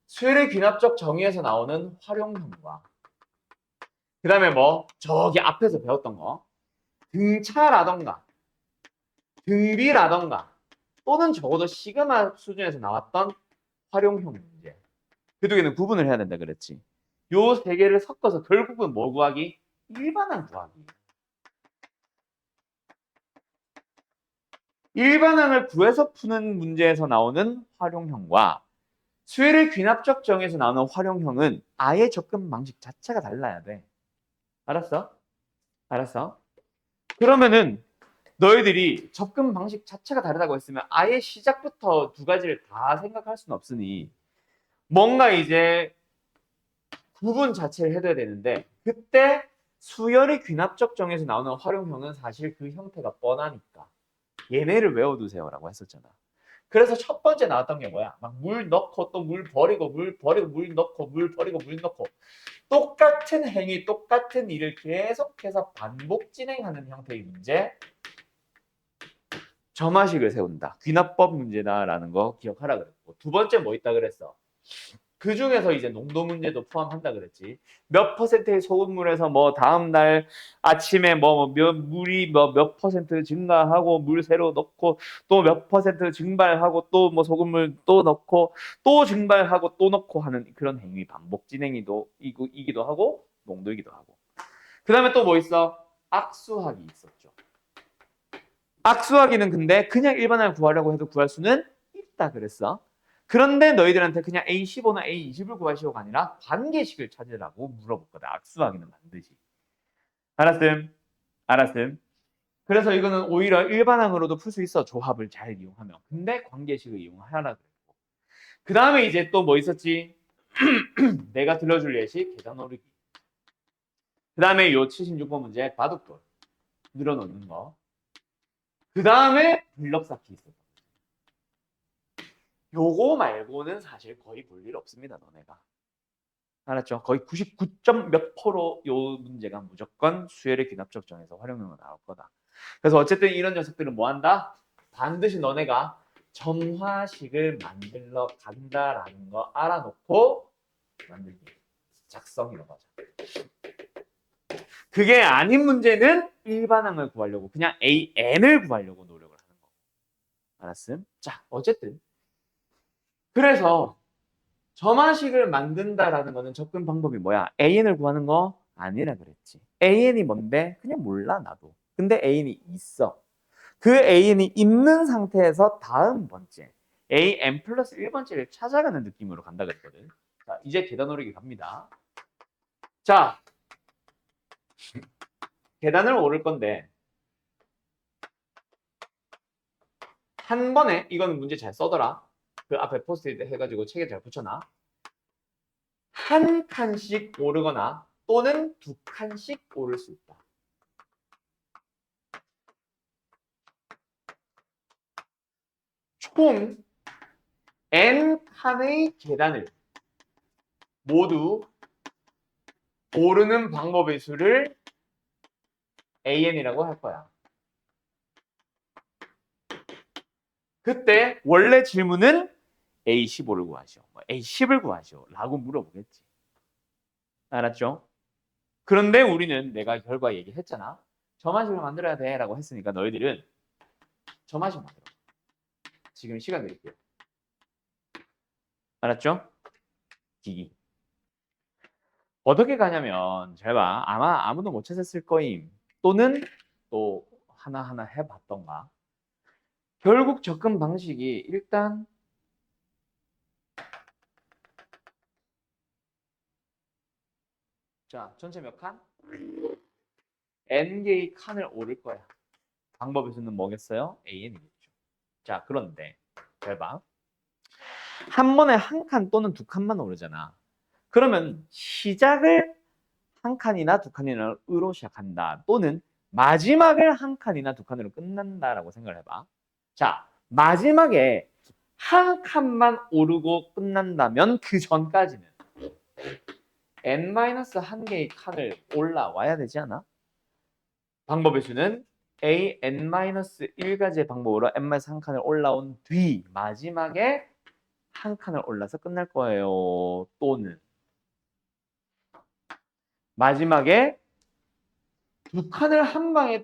A: 수열의 귀납적 정의에서 나오는 활용형과 그 다음에 뭐 저기 앞에서 배웠던 거 등차라던가 등비라던가 또는 적어도 시그마 수준에서 나왔던 활용형 문제 그 두 개는 구분을 해야 된다 그랬지. 요 세 개를 섞어서 결국은 뭐 구하기? 일반항 구하기. 일반항을 구해서 푸는 문제에서 나오는 활용형과 수열의 귀납적 정의에서 나오는 활용형은 아예 접근 방식 자체가 달라야 돼. 알았어? 알았어? 그러면은 너희들이 접근 방식 자체가 다르다고 했으면 아예 시작부터 두 가지를 다 생각할 수는 없으니 뭔가 이제 구분 자체를 해둬야 되는데 그때 수열의 귀납적 정에서 나오는 활용형은 사실 그 형태가 뻔하니까 얘네를 외워두세요라고 했었잖아. 그래서 첫 번째 나왔던 게 뭐야? 막 물 넣고 또 물 버리고 물 버리고 물 넣고 물 버리고 물 넣고 똑같은 행위, 똑같은 일을 계속해서 반복 진행하는 형태의 문제. 점화식을 세운다. 귀납법 문제다라는 거 기억하라 그랬고. 두 번째 뭐 있다 그랬어? 그 중에서 이제 농도 문제도 포함한다 그랬지. 몇 퍼센트의 소금물에서 뭐 다음 날 아침에 물이 몇 퍼센트 증가하고 물 새로 넣고 또 몇 퍼센트 증발하고 또 뭐 소금물 또 넣고 또 증발하고 또 넣고 하는 그런 행위 반복 진행이기도 하고 농도이기도 하고. 그다음에 또 뭐 있어? 악수하기 있었죠. 악수하기는 근데 그냥 일반항을 구하려고 해도 구할 수는 있다 그랬어. 그런데 너희들한테 그냥 A15나 A20을 구하시오가 아니라 관계식을 찾으라고 물어볼 거다. 악수하기는 반드시. 알았음? 알았음? 그래서 이거는 오히려 일반항으로도 풀 수 있어. 조합을 잘 이용하면. 근데 관계식을 이용하라 그랬고. 그 다음에 이제 또 뭐 있었지? 내가 들려줄 예식 계단 오르기. 그 다음에 요 76번 문제 바둑돌 늘어놓는 거. 그 다음에 블럭 쌓기 있었다. 요거 말고는 사실 거의 볼 일 없습니다, 너네가. 알았죠? 거의 99점 몇 프로 요 문제가 무조건 수열의 귀납적 정에서 활용형으로 나올 거다. 그래서 어쨌든 이런 녀석들은 뭐 한다? 반드시 너네가 점화식을 만들러 간다라는 거 알아놓고 만들기. 작성이라고 하죠. 그게 아닌 문제는 일반항을 구하려고 그냥 AN을 구하려고 노력을 하는 거. 알았음? 자, 어쨌든 그래서 점화식을 만든다라는 거는 접근 방법이 뭐야? AN을 구하는 거 아니라 그랬지. AN이 뭔데? 그냥 몰라 나도. 근데 AN이 있어. 그 AN이 있는 상태에서 다음 번째 AN 플러스 1번째를 찾아가는 느낌으로 간다 그랬거든. 자, 이제 계단 오르기 갑니다. 자, 계단을 오를 건데 한 번에 이거는 문제 잘 써더라. 그 앞에 포스트잇 해가지고 책에 잘 붙여놔. 한 칸씩 오르거나 또는 두 칸씩 오를 수 있다. 총 n칸의 계단을 모두 오르는 방법의 수를 an이라고 할 거야. 그때 원래 질문은 A15를 구하시오, A10을 구하시오 라고 물어보겠지. 알았죠? 그런데 우리는 내가 결과 얘기했잖아. 점화식을 만들어야 돼 라고 했으니까 너희들은 점화식 만들어. 지금 시간 드릴게요. 알았죠? 기기. 어떻게 가냐면 잘 봐. 아마 아무도 못 찾았을 거임. 또는 또 하나하나 해봤던가. 결국 접근 방식이 일단 자, 전체 몇 칸? n개의 칸을 오를 거야. 방법의 수는 뭐겠어요? an이겠죠. 자, 그런데 잘 봐. 한 번에 한 칸 또는 두 칸만 오르잖아. 그러면 시작을 한 칸이나 두 칸으로 시작한다. 또는 마지막을 한 칸이나 두 칸으로 끝난다라고 생각을 해봐. 자, 마지막에 한 칸만 오르고 끝난다면 그 전까지는 n-1개의 칸을 올라와야 되지 않아? 방법의 수는 an-1가지의 방법으로 n-1칸을 올라온 뒤 마지막에 한 칸을 올라서 끝날 거예요. 또는 마지막에 두 칸을 한 방에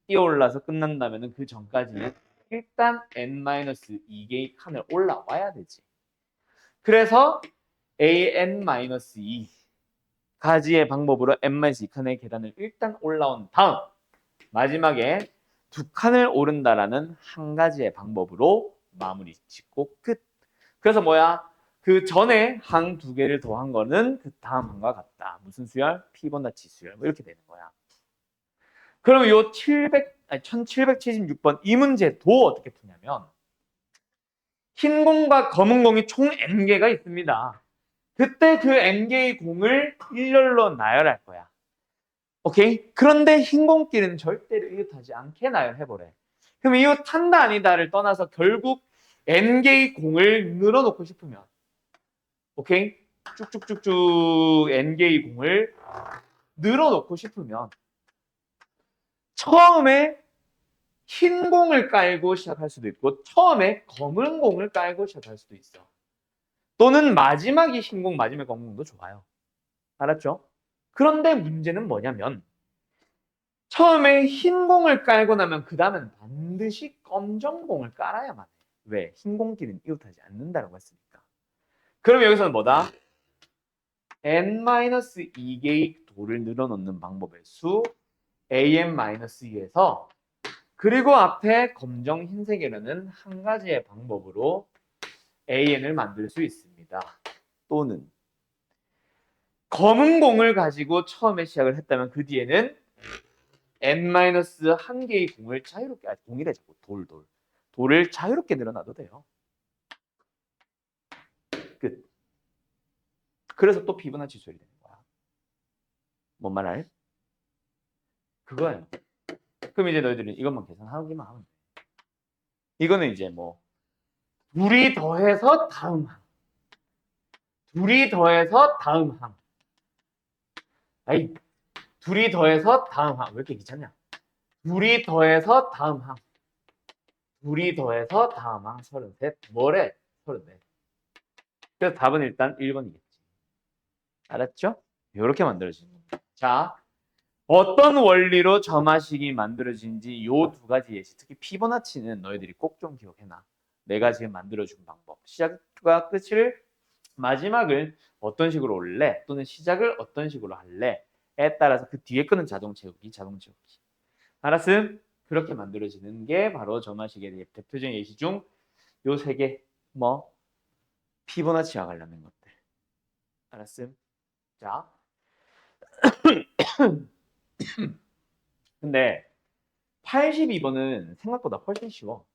A: 뛰어올라서 끝난다면 그 전까지는 일단 n-2개의 칸을 올라와야 되지. 그래서 an-2 가지의 방법으로 n-2칸의 계단을 일단 올라온 다음 마지막에 두 칸을 오른다라는 한 가지의 방법으로 마무리 짓고 끝. 그래서 뭐야? 그 전에 항 두 개를 더한 거는 그 다음 항과 같다. 무슨 수열? 피보나치 수열. 뭐 이렇게 되는 거야. 그럼 요 1776번 이 문제도 어떻게 푸냐면 흰 공과 검은 공이 총 n개가 있습니다. 그때 그 n개의 공을 일렬로 나열할 거야. 오케이? 그런데 흰 공끼리는 절대로 이웃하지 않게 나열해보래. 그럼 이웃한다 아니다를 떠나서 결국 n개의 공을 늘어놓고 싶으면 오케이? 쭉쭉쭉쭉 n개의 공을 늘어놓고 싶으면 처음에 흰 공을 깔고 시작할 수도 있고 처음에 검은 공을 깔고 시작할 수도 있어. 또는 마지막이 흰 공, 마지막에 검은 공도 좋아요. 알았죠? 그런데 문제는 뭐냐면 처음에 흰 공을 깔고 나면 그 다음엔 반드시 검정 공을 깔아야만 해. 왜? 흰 공끼리는 이웃하지 않는다고 했으니까. 그럼 여기서는 뭐다? n-2개의 도를 늘어놓는 방법의 수 an-2에서 그리고 앞에 검정 흰색이라는 한 가지의 방법으로 an을 만들 수 있습니다. 또는 검은 공을 가지고 처음에 시작을 했다면 그 뒤에는 n-1개의 공을 자유롭게, 공이래 자꾸 돌을 자유롭게 늘어나도 돼요. 끝. 그래서 또 피보나치 수열이 되는 거야. 뭔 말할? 그거예요. 그럼 이제 너희들은 이것만 계산하기만 하면 돼. 이거는 이제 뭐 둘이 더해서 다음 항, 둘이 더해서 다음 항. 아이, 둘이 더해서 다음 항. 왜 이렇게 귀찮냐? 둘이 더해서 다음 항. 둘이 더해서 다음 항 33. 뭐래? 34. 그래서 답은 일단 1번이겠지. 알았죠? 이렇게 만들어지는 겁니다. 자, 어떤 원리로 점화식이 만들어진지 요 두 가지 예시, 특히 피보나치는 너희들이 꼭 좀 기억해놔. 내가 지금 만들어준 방법. 시작과 끝을, 마지막을 어떤 식으로 올래? 또는 시작을 어떤 식으로 할래? 에 따라서 그 뒤에 거는 자동 채우기. 알았음? 그렇게 만들어지는 게 바로 점화식의 대표적인 예시 중 요 세 개. 뭐? 피보나치와 관련된 것들. 알았음? 자. 근데 82번은 생각보다 훨씬 쉬워.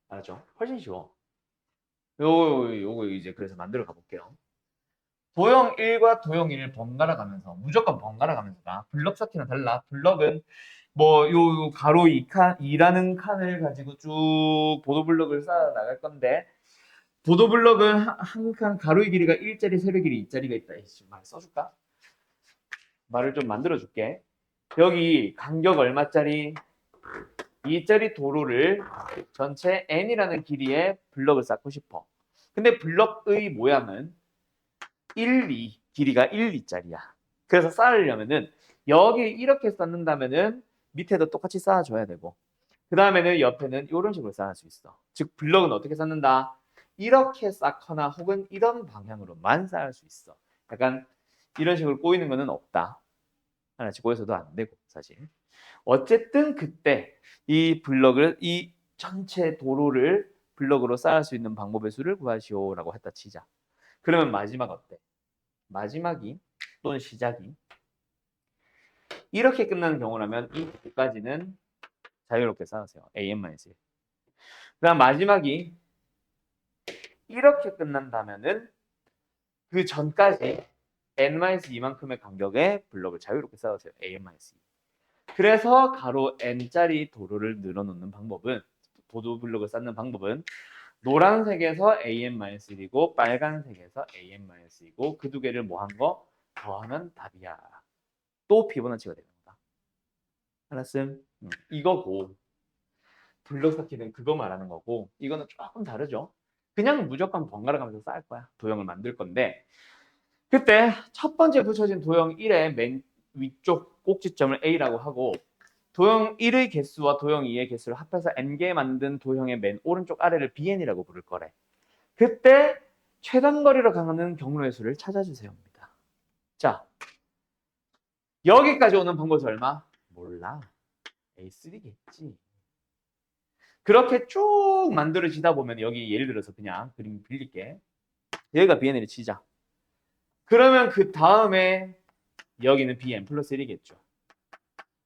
A: 알았죠? 훨씬 쉬워. 요거 이제 그래서 만들어 가볼게요. 도형 1과 도형 1을 번갈아 가면서, 무조건 번갈아 가면서다. 블럭 쌓기는 달라. 블럭은 뭐 요 가로 2칸, 2라는 칸을 가지고 쭉 보도블럭을 쌓아 나갈 건데, 보도블럭은 한 칸 가로의 길이가 1짜리, 세로의 길이 2짜리가 있다. 말 써줄까? 말을 좀 만들어 줄게. 여기 간격 얼마짜리? 2짜리 도로를 전체 n이라는 길이의 블럭을 쌓고 싶어. 근데 블럭의 모양은 1, 2, 길이가 1, 2짜리야. 그래서 쌓으려면은 여기 이렇게 쌓는다면은 밑에도 똑같이 쌓아줘야 되고, 그 다음에는 옆에는 이런 식으로 쌓을 수 있어. 즉 블럭은 어떻게 쌓는다? 이렇게 쌓거나 혹은 이런 방향으로만 쌓을 수 있어. 약간 이런 식으로 꼬이는 거는 없다. 하나씩 꼬여서도 안 되고 사실. 어쨌든 그때 이 블럭을, 이 전체 도로를 블럭으로 쌓을 수 있는 방법의 수를 구하시오라고 했다 치자. 그러면 마지막 어때? 마지막이 또는 시작이 이렇게 끝나는 경우라면 이 두까지는 자유롭게 쌓으세요. an-1. 그다음 마지막이 이렇게 끝난다면은 그 전까지 n-2만큼의 간격의 블럭을 자유롭게 쌓으세요. an-2. 그래서 가로 n짜리 도로를 늘어놓는 방법은, 보도 블록을 쌓는 방법은 노란색에서 an-1이고 빨간색에서 an-2이고 그 두 개를 뭐 한 거? 더하면 답이야. 또 피보나치가 되는 거다. 알았음? 이거고 블록 쌓기는 그거 말하는 거고 이거는 조금 다르죠. 그냥 무조건 번갈아 가면서 쌓을 거야. 도형을 만들 건데 그때 첫 번째 붙여진 도형 1의 맨 위쪽 꼭지점을 A라고 하고 도형 1의 개수와 도형 2의 개수를 합해서 n개 만든 도형의 맨 오른쪽 아래를 bn이라고 부를 거래. 그때 최단거리로 가는 경로의 수를 찾아주세요. 자, 여기까지 오는 방법이 얼마? 몰라. A3겠지. 그렇게 쭉 만들어지다 보면 여기 예를 들어서 그냥 그림 빌릴게. 여기가 bn을 치자. 그러면 그 다음에 여기는 bn 플러스 1이겠죠.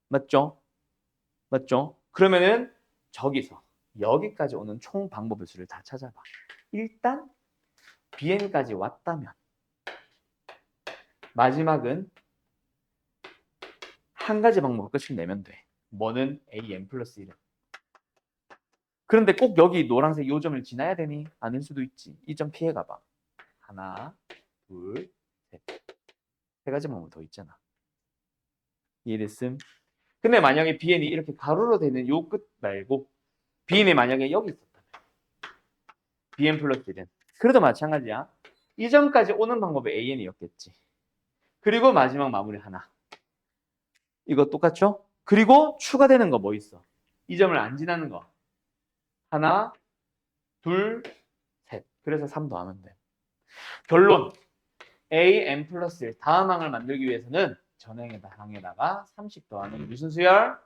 A: 맞죠? 맞죠? 그러면은 저기서 여기까지 오는 총 방법의 수를 다 찾아봐. 일단 bn까지 왔다면 마지막은 한 가지 방법 끝을 내면 돼. 뭐는 an 플러스 1은. 그런데 꼭 여기 노란색 요 점을 지나야 되니? 아닐 수도 있지. 이 점 피해 가봐. 하나, 둘, 셋. 세 가지 방법 더 있잖아. 이해됐음? 근데 만약에 bn이 이렇게 가로로 되는 요 끝 말고 bn이 만약에 여기 있었다면 bn 플러스 1은 그래도 마찬가지야. 이 점까지 오는 방법이 an이었겠지. 그리고 마지막 마무리 하나. 이거 똑같죠? 그리고 추가되는 거 뭐 있어? 이 점을 안 지나는 거. 하나, 둘, 셋. 그래서 3 더하면 돼. 결론. an 플러스 1 다음 항을 만들기 위해서는 전항에다가 30 더하는 무슨 수열?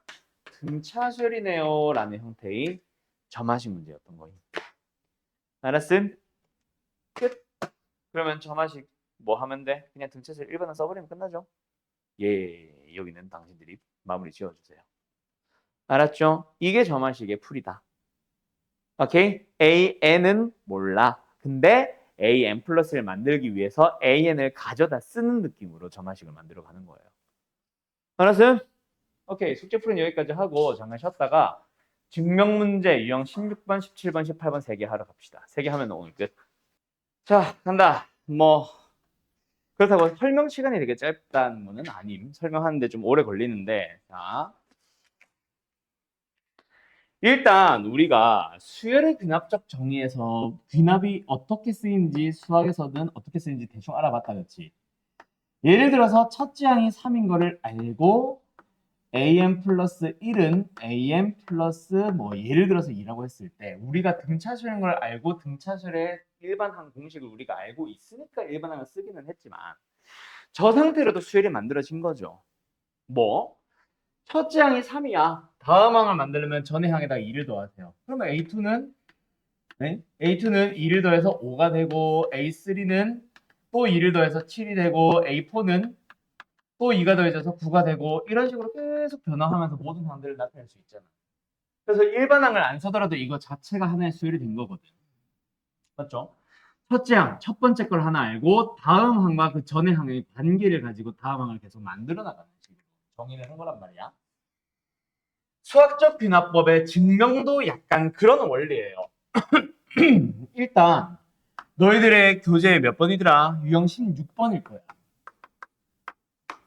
A: 등차 수열이네요. 라는 형태의 점화식 문제였던 거예요. 알았음? 끝. 그러면 점화식 뭐 하면 돼? 그냥 등차 수열 1번은 써버리면 끝나죠? 예, 여기는 당신들이 마무리 지어주세요. 알았죠? 이게 점화식의 풀이다. 오케이? an은 몰라. 근데 an 플러스를 만들기 위해서 an을 가져다 쓰는 느낌으로 점화식을 만들어 가는 거예요. 알았어요? 오케이. 숙제 풀이는 여기까지 하고 잠깐 쉬었다가 증명 문제 유형 16번, 17번, 18번 3개 하러 갑시다. 3개 하면 오늘 끝. 자, 간다. 뭐 그렇다고 설명 시간이 되게 짧다는 거는 아님. 설명하는데 좀 오래 걸리는데 자, 일단 우리가 수열의 귀납적 정의에서 귀납이 어떻게 쓰이는지 수학에서는 어떻게 쓰이는지 대충 알아봤다 그렇지. 예를 들어서 첫째 항이 3인 거를 알고 am 플러스 1은 am 플러스 뭐 예를 들어서 2라고 했을 때 우리가 등차수열인 걸 알고 등차수열의 일반항 공식을 우리가 알고 있으니까 일반항을 쓰기는 했지만 저 상태로도 수열이 만들어진 거죠. 뭐? 첫째 항이 3이야. 다음 항을 만들려면 전의 항에다가 2를 더하세요. 그러면 A2는 네? A2는 2를 더해서 5가 되고 A3는 또 2를 더해서 7이 되고 A4는 또 2가 더해져서 9가 되고 이런 식으로 계속 변화하면서 모든 항들을 나타낼 수 있잖아. 그래서 일반항을 안 써더라도 이거 자체가 하나의 수열이 된 거거든. 맞죠? 첫째 항, 첫 번째 걸 하나 알고 다음 항과 그 전의 항의 관계를 가지고 다음 항을 계속 만들어 나가는 식으로 정의를 한 거란 말이야. 수학적 귀납법의 증명도 약간 그런 원리예요. 일단 너희들의 교재 몇 번이더라? 유형 16번일 거야.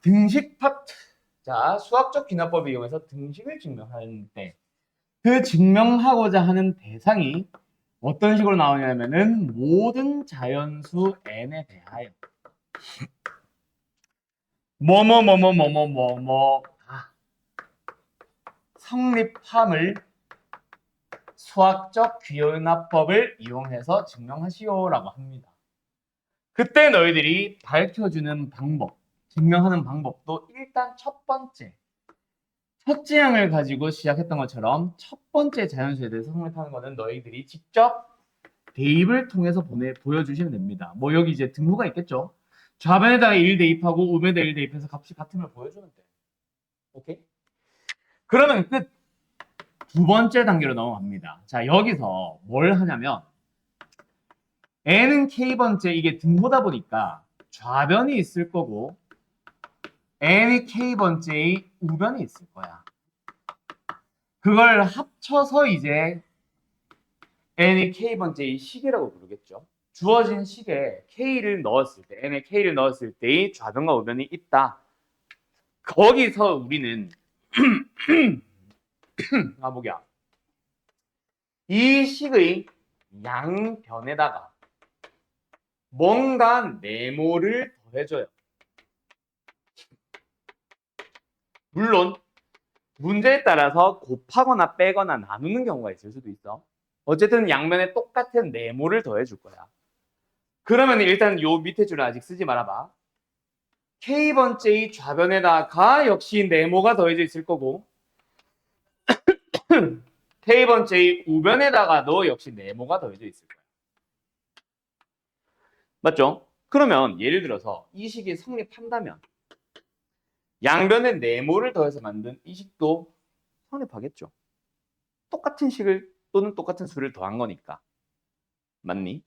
A: 등식 파트. 자, 수학적 귀납법을 이용해서 등식을 증명하는 때 그 증명하고자 하는 대상이 어떤 식으로 나오냐면은 모든 자연수 n에 대하여 뭐뭐뭐뭐뭐뭐뭐뭐 성립함을 수학적 귀납법을 이용해서 증명하시오라고 합니다. 그때 너희들이 밝혀주는 방법, 증명하는 방법도 일단 첫째 항을 가지고 시작했던 것처럼 첫 번째 자연수에 대해서 성립하는 것은 너희들이 직접 대입을 통해서 보여주시면 됩니다. 뭐 여기 이제 등호가 있겠죠. 좌변에다가 1 대입하고 우변에다 1 대입해서 값이 같은 걸 보여주면 돼. 오케이? 그러면 끝. 두 번째 단계로 넘어갑니다. 자, 여기서 뭘 하냐면 n은 k번째 이게 등호다 보니까 좌변이 있을 거고 n이 k번째의 우변이 있을 거야. 그걸 합쳐서 이제 n이 k번째의 식이라고 부르겠죠. 주어진 식에 k를 넣었을 때, n에 k를 넣었을 때의 좌변과 우변이 있다. 거기서 우리는 뭐야? 이 식의 양변에다가 뭔가 네모를 더해줘요. 물론 문제에 따라서 곱하거나 빼거나 나누는 경우가 있을 수도 있어. 어쨌든 양면에 똑같은 네모를 더해줄 거야. 그러면 일단 요 밑에 줄을 아직 쓰지 말아봐. k번째의 좌변에다가 역시 네모가 더해져 있을 거고 k번째의 우변에다가도 역시 네모가 더해져 있을 거야. 맞죠? 그러면 예를 들어서 이 식이 성립한다면 양변에 네모를 더해서 만든 이 식도 성립하겠죠. 똑같은 식을 또는 똑같은 수를 더한 거니까. 맞니?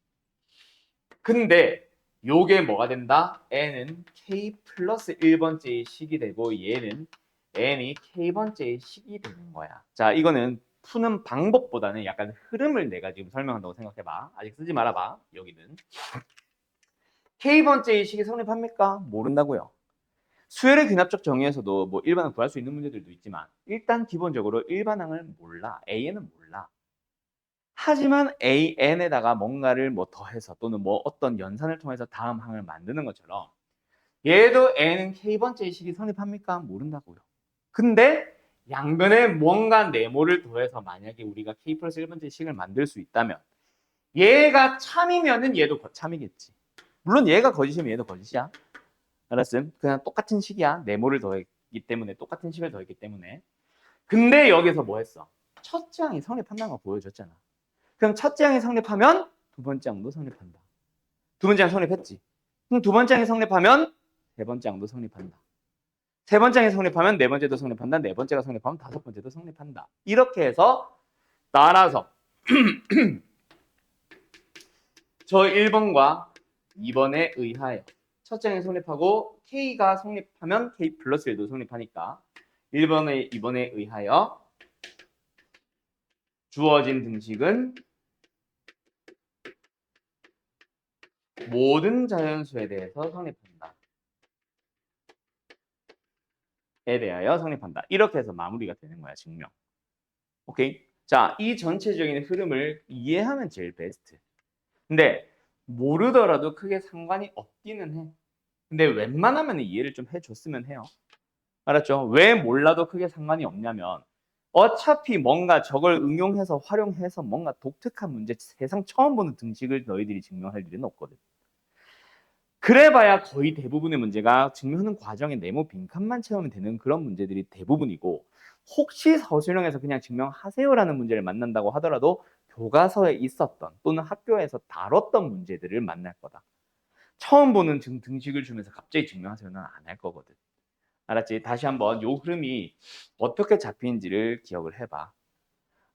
A: 근데 요게 뭐가 된다? n은 k 플러스 1번째의 식이 되고 얘는 n이 k번째의 식이 되는 거야. 자, 이거는 푸는 방법보다는 약간 흐름을 내가 지금 설명한다고 생각해봐. 아직 쓰지 말아봐. 여기는. k번째의 식이 성립합니까? 모른다고요. 수열의 귀납적 정의에서도 뭐 일반항 구할 수 있는 문제들도 있지만 일단 기본적으로 일반항을 몰라. AN은 몰라. 하지만 AN에다가 뭔가를 뭐 더해서 또는 뭐 어떤 연산을 통해서 다음 항을 만드는 것처럼 얘도 N은 K번째 식이 성립합니까? 모른다고요. 근데 양변에 뭔가 네모를 더해서 만약에 우리가 K 플러스 1번째 식을 만들 수 있다면 얘가 참이면은 얘도 참이겠지. 물론 얘가 거짓이면 얘도 거짓이야. 알았음? 그냥 똑같은 식이야. 네모를 더했기 때문에 똑같은 식을 더했기 때문에. 근데 여기서 뭐 했어? 첫째 항이 성립한다는 거 보여줬잖아. 그럼 첫째 항이 성립하면 두 번째 항도 성립한다. 두 번째 항 성립했지. 그럼 두 번째 항이 성립하면 세 번째 항도 성립한다. 세 번째 항이 성립하면 네 번째도 성립한다. 네 번째가 성립하면 다섯 번째도 성립한다. 이렇게 해서 따라서 저 1번과 2번에 의하여 첫째 항이 성립하고 K가 성립하면 K 플러스 1도 성립하니까 1번에 2번에 의하여 주어진 등식은 모든 자연수에 대해서 성립한다. 에 대하여 성립한다. 이렇게 해서 마무리가 되는 거야, 증명. 오케이? 자, 이 전체적인 흐름을 이해하면 제일 베스트. 근데 모르더라도 크게 상관이 없기는 해. 근데 웬만하면 이해를 좀 해줬으면 해요. 알았죠? 왜 몰라도 크게 상관이 없냐면 어차피 뭔가 저걸 응용해서 활용해서 뭔가 독특한 문제, 세상 처음 보는 등식을 너희들이 증명할 일은 없거든. 그래봐야 거의 대부분의 문제가 증명하는 과정에 네모 빈칸만 채우면 되는 그런 문제들이 대부분이고 혹시 서술형에서 그냥 증명하세요라는 문제를 만난다고 하더라도 교과서에 있었던 또는 학교에서 다뤘던 문제들을 만날 거다. 처음 보는 등식을 주면서 갑자기 증명하세요는 안 할 거거든. 알았지? 다시 한번 요 흐름이 어떻게 잡히는지를 기억을 해봐.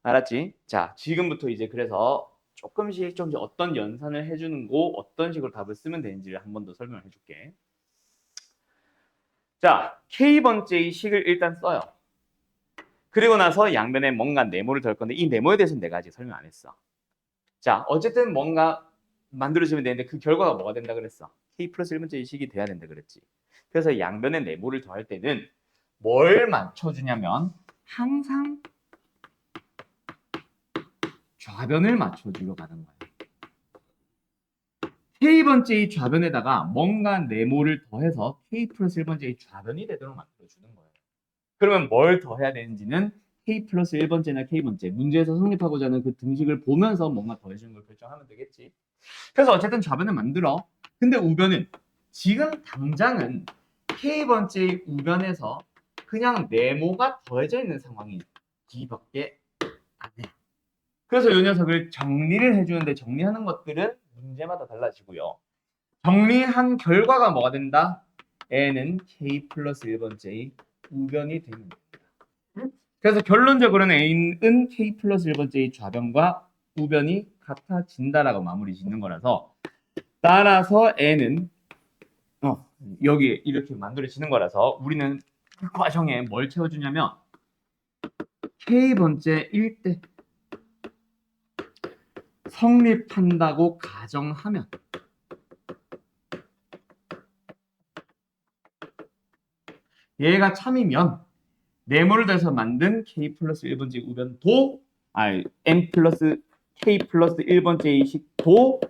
A: 알았지? 자, 지금부터 이제 그래서 조금씩 좀 어떤 연산을 해주는 거, 어떤 식으로 답을 쓰면 되는지를 한 번 더 설명을 해줄게. 자, K번째의 식을 일단 써요. 그리고 나서 양변에 뭔가 네모를 덜 건데 이 네모에 대해서는 내가 아직 설명 안 했어. 자, 어쨌든 뭔가 만들어지면 되는데 그 결과가 뭐가 된다 그랬어? K 플러스 1번째의 식이 돼야 된다 그랬지. 그래서 양변에 네모를 더할 때는 뭘 맞춰주냐면 항상 좌변을 맞춰주려고 하는 거야. K번째의 좌변에다가 뭔가 네모를 더해서 K 플러스 1번째의 좌변이 되도록 만들어주는 거예요. 그러면 뭘 더해야 되는지는 K 플러스 1번째나 K번째 문제에서 성립하고자 하는 그 등식을 보면서 뭔가 더해주는 걸 결정하면 되겠지. 그래서 어쨌든 좌변을 만들어. 근데 우변은 지금 당장은 K번째의 우변에서 그냥 네모가 더해져 있는 상황이 뒤밖에 안 해. 그래서 이 녀석을 정리를 해주는데 정리하는 것들은 문제마다 달라지고요. 정리한 결과가 뭐가 된다? N은 K 플러스 1번째의 우변이 되는 겁니다. 그래서 결론적으로는 A는 K 플러스 1번째의 좌변과 우변이 같아진다라고 마무리 짓는 거라서 따라서 N은 여기 이렇게 만들어지는 거라서 우리는 그 과정에 뭘 채워주냐면 K번째 1대 성립한다고 가정하면 얘가 참이면 네모를 더해서 만든 K 플러스 1번째 우변도 N 플러스 K 플러스 1번째 식도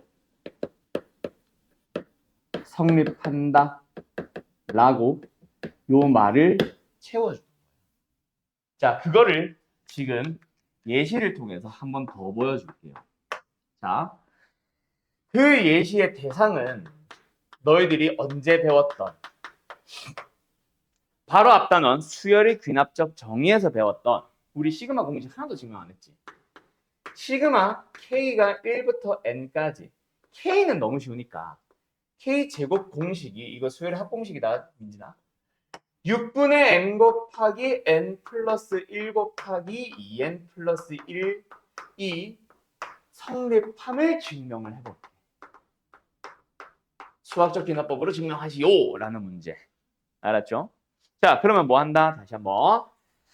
A: 성립한다 라고 요 말을 채워줘. 자, 그거를 지금 예시를 통해서 한 번 더 보여줄게요. 자, 그 예시의 대상은 너희들이 언제 배웠던 바로 앞 단원 수열의 귀납적 정의에서 배웠던 우리 시그마 공식 하나도 증명 안 했지. 시그마 K가 1부터 N까지 K는 너무 쉬우니까 K제곱 공식이 이거 수열의 합공식이다 민진아 6분의 N 곱하기 N 플러스 1 곱하기 2N 플러스 1이 성립함을 증명을 해볼게. 수학적 귀납법으로 증명하시오 라는 문제. 알았죠? 자, 그러면 뭐 한다? 다시 한번.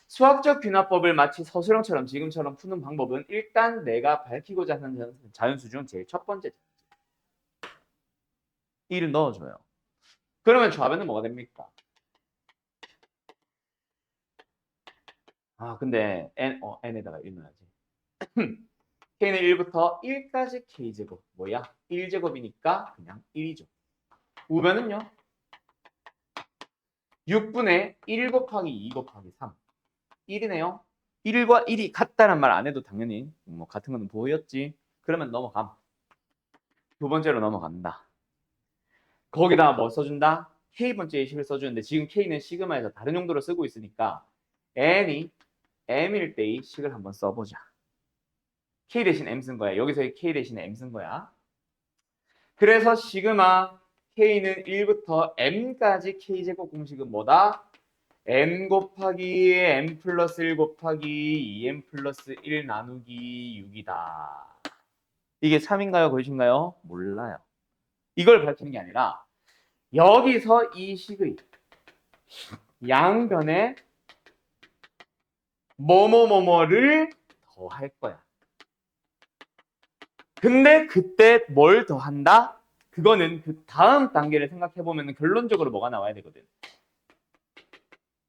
A: 수학적 귀납법을 마치 서술형처럼 지금처럼 푸는 방법은 일단 내가 밝히고자 하는 자연수 중 제일 첫 번째 1을 넣어줘요. 그러면 좌변은 뭐가 됩니까? 근데 n에다가 1 넣어야지. k는 1부터 1까지 k제곱. 뭐야? 1제곱이니까 그냥 1이죠. 우변은요? 6분의 1 곱하기 2 곱하기 3. 1이네요. 1과 1이 같다는 말 안 해도 당연히 뭐 같은 거는 보였지. 그러면 넘어감. 두 번째로 넘어간다. 거기다 뭐 써준다? K번째 예식을 써주는데 지금 K는 시그마에서 다른 용도로 쓰고 있으니까 n이 m일 때의 식을 한번 써보자. K 대신 m 쓴 거야. 여기서의 K 대신에 m 쓴 거야. 그래서 시그마 K는 1부터 m까지 K제곱 공식은 뭐다? m 곱하기 m 플러스 1 곱하기 2m 플러스 1 나누기 6이다. 이게 3인가요? 거짓인가요? 몰라요. 이걸 밝히는 게 아니라 여기서 이 식의 양변에 뭐뭐뭐뭐를 더할 거야. 근데 그때 뭘 더한다? 그거는 그 다음 단계를 생각해보면 결론적으로 뭐가 나와야 되거든.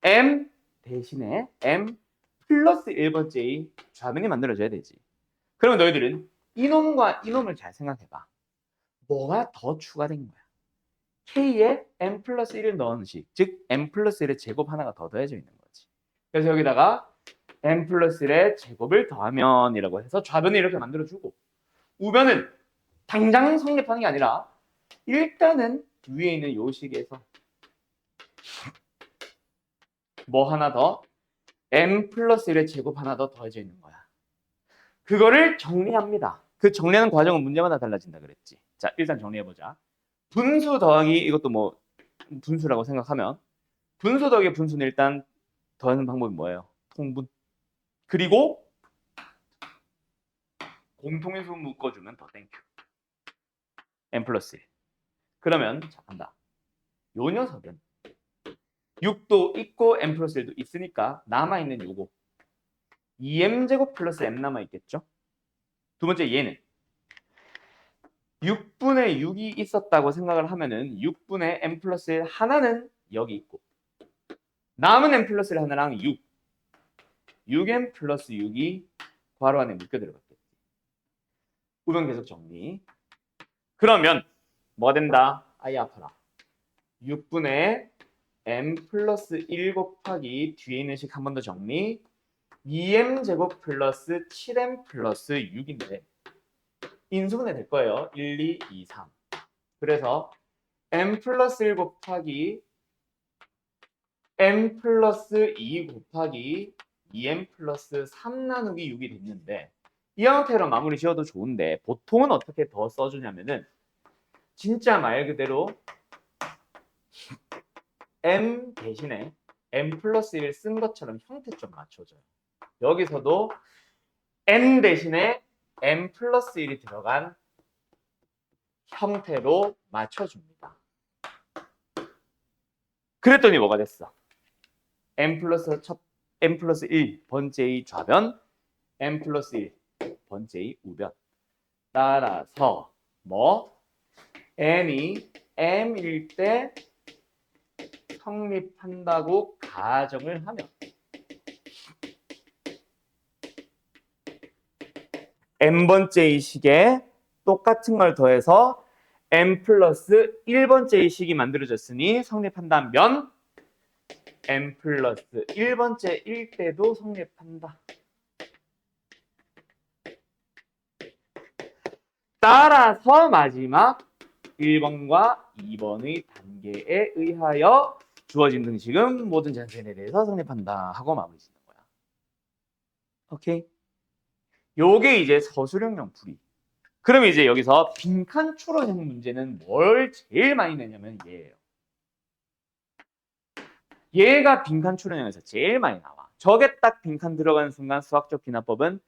A: m 대신에 m 플러스 1번째의 좌변이 만들어져야 되지. 그러면 너희들은 이놈과 이놈을 잘 생각해봐. 뭐가 더 추가된 거야? k에 m 플러스 1을 넣은 식, 즉 m 플러스 1의 제곱 하나가 더 더해져 있는 거지. 그래서 여기다가 m 플러스 1의 제곱을 더하면 이라고 해서 좌변을 이렇게 만들어주고, 우변은 당장 성립하는 게 아니라 일단은 위에 있는 요 식에서 뭐 하나 더, m 플러스 1의 제곱 하나 더 더해져 있는 거야. 그거를 정리합니다. 그 정리하는 과정은 문제마다 달라진다 그랬지. 자, 일단 정리해보자. 분수 더하기, 이것도 뭐 분수라고 생각하면, 분수 더하기 분수는 일단 더하는 방법이 뭐예요? 통분. 그리고 공통인수 묶어주면 더 땡큐. m 플러스 1. 그러면 자, 간다. 요 녀석은 6도 있고 m 플러스 1도 있으니까 남아있는 요거 2m제곱 플러스 m 남아있겠죠? 두 번째 얘는 6분의 6이 있었다고 생각을 하면은 6분의 m 플러스 1 하나는 여기 있고 남은 m 플러스 1 하나랑 6m 플러스 6이 괄호 안에 묶여 들어갔겠지. 우변 계속 정리. 그러면 뭐가 된다? 아이 아파라. 6분의 m 플러스 1 곱하기 뒤에 있는 식 한 번 더 정리. 2m 제곱 플러스 7m 플러스 6인데 인수분해 될 거예요. 1, 2, 2, 3. 그래서 m 플러스 1 곱하기 m 플러스 2 곱하기 2m 플러스 3 나누기 6이 됐는데 이 형태로 마무리 지어도 좋은데 보통은 어떻게 더 써주냐면은 진짜 말 그대로 m 대신에 m 플러스 1 쓴 것처럼 형태 좀 맞춰줘요. 여기서도 n 대신에 m 플러스 1이 들어간 형태로 맞춰줍니다. 그랬더니 뭐가 됐어? m 플러스 1 번째의 좌변, m 플러스 1 번째의 우변. 따라서 뭐? n이 m일 때 성립한다고 가정을 하면 n번째의 식에 똑같은 걸 더해서 m 플러스 1번째의 식이 만들어졌으니 성립한다면 m 플러스 1번째일 때도 성립한다. 따라서 마지막 1번과 2번의 단계에 의하여 주어진 등식은 모든 전체에 대해서 성립한다 하고 마무리 짓는 거야. 오케이? 요게 이제 서술형용 풀이. 그럼 이제 여기서 빈칸 추론형 문제는 뭘 제일 많이 내냐면 얘예요. 얘가 빈칸 추론형에서 제일 많이 나와. 저게 딱 빈칸 들어가는 순간 수학적 기납법은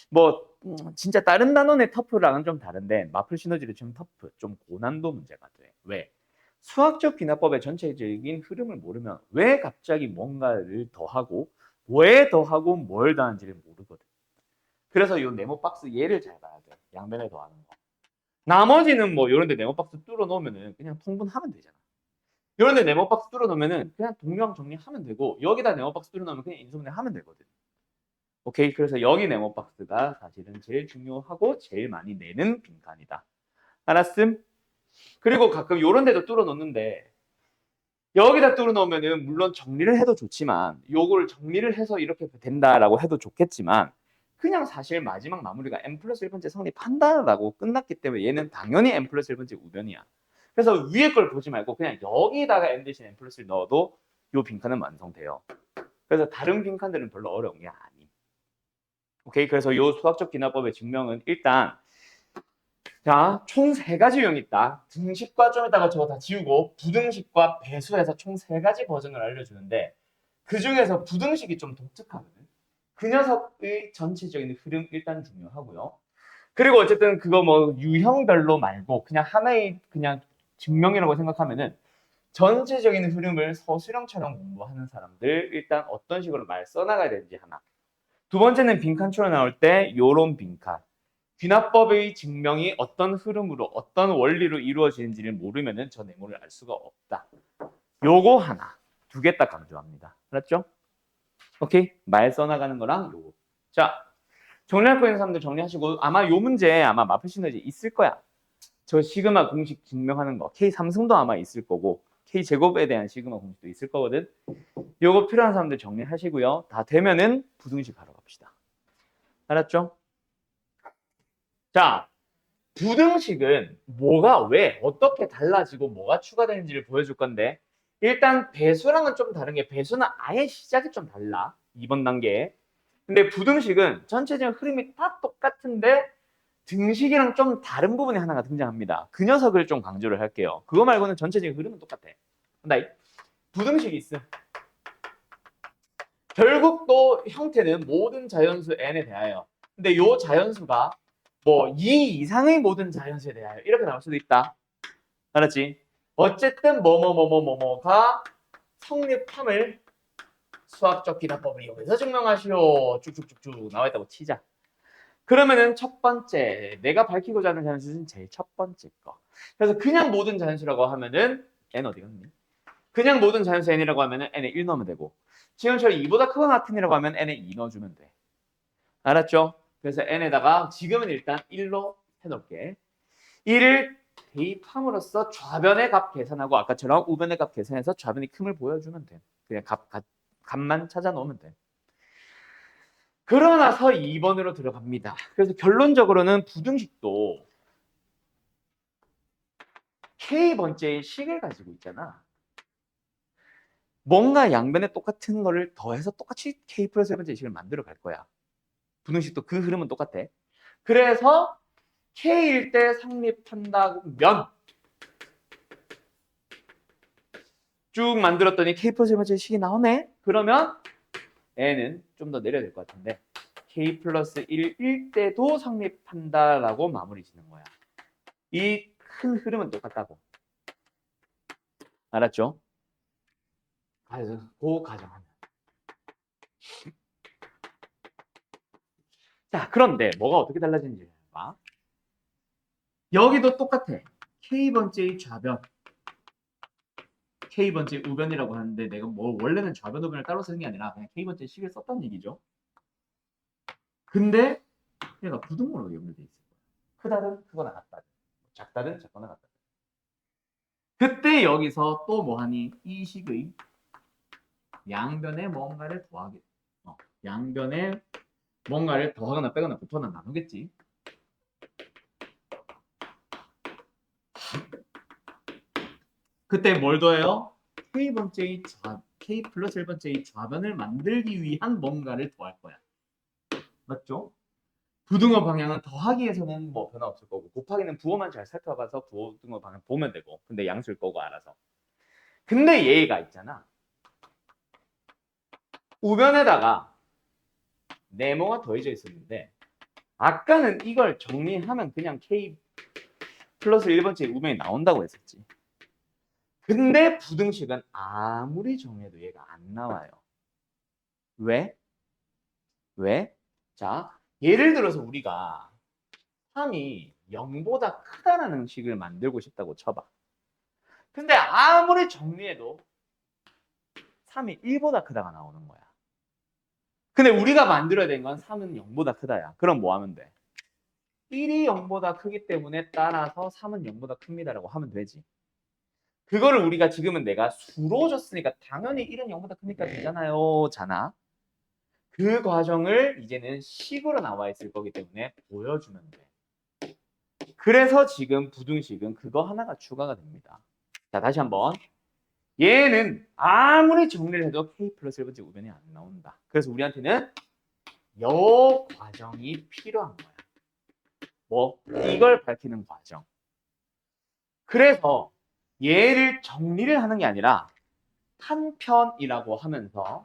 A: 뭐 진짜 다른 단원의 터프랑은 좀 다른데 마플 시너지를 치면 터프, 좀 고난도 문제가 돼. 왜? 수학적 기납법의 전체적인 흐름을 모르면 왜 갑자기 뭔가를 더하고 왜 더하고 뭘 더하는지를 모르거든. 그래서 이 네모 박스 얘를 잘 봐야 돼. 양변에 더하는 거. 나머지는 뭐 이런 데 네모 박스 뚫어 놓으면은 그냥 통분하면 되잖아. 이런 데 네모 박스 뚫어 놓으면은 그냥 동량 정리하면 되고 여기다 네모 박스 뚫어 놓으면 그냥 인수분해 하면 되거든. 오케이. 그래서 여기 네모 박스가 사실은 제일 중요하고 제일 많이 내는 빈칸이다. 알았음? 그리고 가끔 요런 데도 뚫어 놓는데 여기다 뚫어 놓으면은 물론 정리를 해도 좋지만 요걸 정리를 해서 이렇게 된다라고 해도 좋겠지만 그냥 사실 마지막 마무리가 n 플러스 1번째 성립한다라고 끝났기 때문에 얘는 당연히 n 플러스 1번째 우변이야. 그래서 위에 걸 보지 말고 그냥 여기다가 n 대신 n 플러스를 넣어도 요 빈칸은 완성돼요. 그래서 다른 빈칸들은 별로 어려운 게 아님. 오케이. 그래서 요 수학적 기납법의 증명은 일단 자, 총 세 가지 유형이 있다. 등식과 좀 이따가 저거 다 지우고 부등식과 배수해서 총 세 가지 버전을 알려주는데 그 중에서 부등식이 좀 독특하거든. 그 녀석의 전체적인 흐름 일단 중요하고요. 그리고 어쨌든 그거 뭐 유형별로 말고 그냥 하나의 그냥 증명이라고 생각하면은 전체적인 흐름을 서술형처럼 공부하는 사람들 일단 어떤 식으로 말 써나가야 되는지 하나. 두 번째는 빈칸처럼 나올 때 요런 빈칸. 귀납법의 증명이 어떤 흐름으로 어떤 원리로 이루어지는지를 모르면은 저 네모를 알 수가 없다. 요거 하나. 두 개 딱 강조합니다. 알았죠? 오케이? 말 써나가는 거랑 요거. 자, 정리할 거 있는 사람들 정리하시고 아마 요 문제 아마 마플 시너지 있을 거야. 저 시그마 공식 증명하는 거. K 삼승도 아마 있을 거고 K 제곱에 대한 시그마 공식도 있을 거거든. 요거 필요한 사람들 정리하시고요. 다 되면은 부등식 하러 갑시다. 알았죠? 자, 부등식은 뭐가 왜 어떻게 달라지고 뭐가 추가되는지를 보여줄 건데 일단 배수랑은 좀 다른 게 배수는 아예 시작이 좀 달라. 2번 단계에. 근데 부등식은 전체적인 흐름이 다 똑같은데 등식이랑 좀 다른 부분이 하나가 등장합니다. 그 녀석을 좀 강조를 할게요. 그거 말고는 전체적인 흐름은 똑같아. 나 부등식이 있음. 결국 또 형태는 모든 자연수 n에 대하여. 근데 요 자연수가 뭐 2 이상의 모든 자연수에 대하여 이렇게 나올 수도 있다. 알았지? 어쨌든 뭐뭐뭐뭐뭐뭐가 성립함을 수학적 기납법을 이용해서 증명하시오. 쭉쭉쭉쭉 나와 있다고 치자. 그러면은 첫 번째 내가 밝히고자 하는 자연수는 제일 첫 번째 거. 그래서 그냥 모든 자연수라고 하면은 n 어디 갔니? 그냥 모든 자연수 n이라고 하면은 n에 1 넣으면 되고 지금처럼 2보다 크거나 같은이라고 하면 n에 2 넣어주면 돼. 알았죠? 그래서 n에다가 지금은 일단 1로 해놓을게. 1을 대입함으로써 좌변의 값 계산하고 아까처럼 우변의 값 계산해서 좌변의 큼을 보여주면 돼. 그냥 값만 찾아 놓으면 돼. 그러나서 2번으로 들어갑니다. 그래서 결론적으로는 부등식도 K번째의 식을 가지고 있잖아. 뭔가 양변에 똑같은 거를 더해서 똑같이 K 플러스 1번째 식을 만들어 갈 거야. 부등식도 그 흐름은 똑같아. 그래서 K일 때 성립한다면 쭉 만들었더니 K 플러스 1번째 식이 나오네? 그러면 N은 좀 더 내려야 될 것 같은데 K 플러스 1일 때도 성립한다라고 마무리 짓는 거야. 이 큰 흐름은 똑같다고. 알았죠? 그래서 그 가정하면. 자, 그런데 뭐가 어떻게 달라지는지 봐. 여기도 똑같아. K번째의 좌변, K번째 우변이라고 하는데 내가 뭐 원래는 좌변 우변을 따로 쓰는 게 아니라 그냥 K번째 식을 썼다는 얘기죠. 근데 얘가 부등호로 연결돼 있을 거야. 크다든 크거나 같다든 작다든 작거나 같다든. 그때 여기서 또 뭐하니? 이 식의 양변에 뭔가를 더하게 양변에 뭔가를 더하거나 빼거나 곱하거나 나누겠지. 그때 뭘 더해요? K번째의 K 플러스 1번째의 좌변을 만들기 위한 뭔가를 더할 거야. 맞죠? 부등호 방향은 더하기에서는 뭐 변화 없을 거고 곱하기는 부호만 잘 살펴봐서 부등호 방향 보면 되고 근데 양수일 거고 알아서. 근데 얘가 있잖아. 우변에다가 네모가 더해져 있었는데 아까는 이걸 정리하면 그냥 K 플러스 1번째 우변이 나온다고 했었지. 근데 부등식은 아무리 정해도 얘가 안 나와요. 왜? 왜? 자, 예를 들어서 우리가 3이 0보다 크다라는 식을 만들고 싶다고 쳐봐. 근데 아무리 정리해도 3이 1보다 크다가 나오는 거야. 근데 우리가 만들어야 되는 건 3은 0보다 크다야. 그럼 뭐 하면 돼? 1이 0보다 크기 때문에 따라서 3은 0보다 큽니다라고 하면 되지. 그거를 우리가 지금은 내가 수로 줬으니까 당연히 1은 0보다 크니까 되잖아요. 잖아. 그 과정을 이제는 식으로 나와 있을 거기 때문에 보여주면 돼. 그래서 지금 부등식은 그거 하나가 추가가 됩니다. 자, 다시 한번. 얘는 아무리 정리를 해도 k 플러스 1번째 우변이 안 나온다. 그래서 우리한테는 요 과정이 필요한 거야. 뭐 이걸 밝히는 과정. 그래서 얘를 정리를 하는 게 아니라 한편이라고 하면서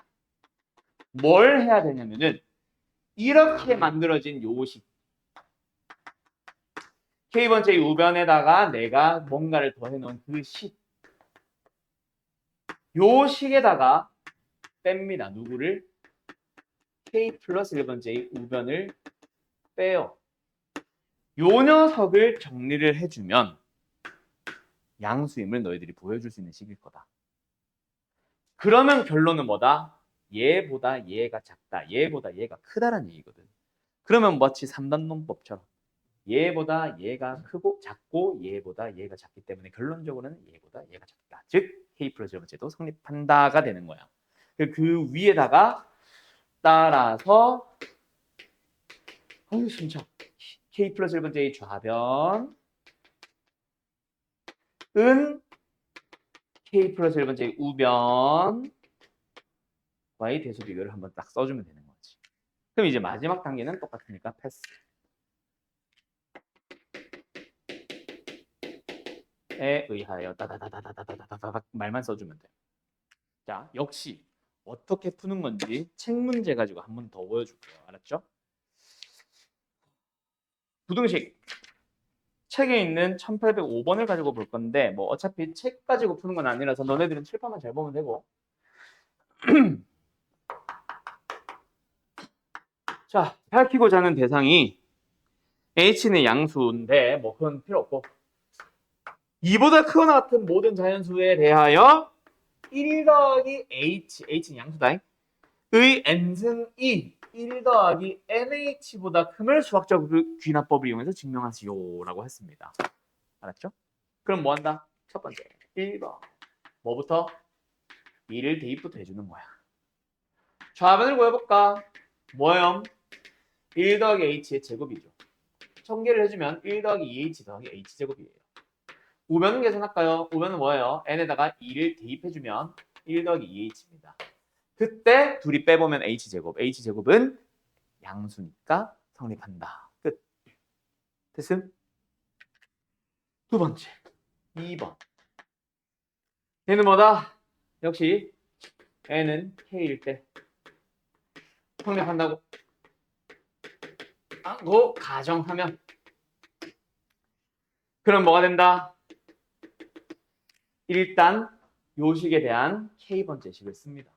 A: 뭘 해야 되냐면은 이렇게 만들어진 요식 k번째 우변에다가 내가 뭔가를 더해놓은 그 식. 요 식에다가 뺍니다. 누구를? k 플러스 1번째 우변을 빼요. 요 녀석을 정리를 해주면 양수임을 너희들이 보여줄 수 있는 식일 거다. 그러면 결론은 뭐다? 얘보다 얘가 작다. 얘보다 얘가 크다라는 얘기거든. 그러면 마치 3단 논법처럼 얘보다 얘가 크고 작고 얘보다 얘가 작기 때문에 결론적으로는 얘보다 얘가 작다. 즉 k 플러스 1번째도 성립한다가 되는 거야. 그 위에다가 따라서 숨차 k 플러스 1번째의 좌변은 k 플러스 1번째의 우변과의 대수 비교를 한번 딱 써주면 되는 거지. 그럼 이제 마지막 단계는 똑같으니까 패스. 에 의하여 따다다다다다다다다 말만 써주면 돼. 자, 역시 어떻게 푸는 건지 책 문제 가지고 한 번 더 보여줄게요. 알았죠? 부등식 책에 있는 1805번을 가지고 볼 건데 뭐 어차피 책 가지고 푸는 건 아니라서 너네들은 칠판만 잘 보면 되고 자, 밝히고자 하는 대상이 h는 양수인데 뭐 그건 필요 없고 2보다 크거나 같은 모든 자연수에 대하여 1 더하기 h는 양수다. 의 n승 1 더하기 nh보다 큼을 수학적 귀납법을 이용해서 증명하시오라고 했습니다. 알았죠? 그럼 뭐 한다? 첫 번째 1번 뭐부터? 1을 대입부터 해주는 거야. 좌변을 구해볼까? 뭐예요? 1 더하기 h의 제곱이죠. 전개를 해주면 1 더하기 2h 더하기 h제곱이에요. 우변은 계산할까요? 우변은 뭐예요? n에다가 2를 대입해주면 1 더하기 2h입니다. 그때 둘이 빼보면 h제곱. h제곱은 양수니까 성립한다. 끝. 됐음? 두 번째. 2번. 얘는 뭐다? 역시 n은 k일 때 성립한다고 하고 가정하면 그럼 뭐가 된다? 일단 요식에 대한 k번째 식을 씁니다.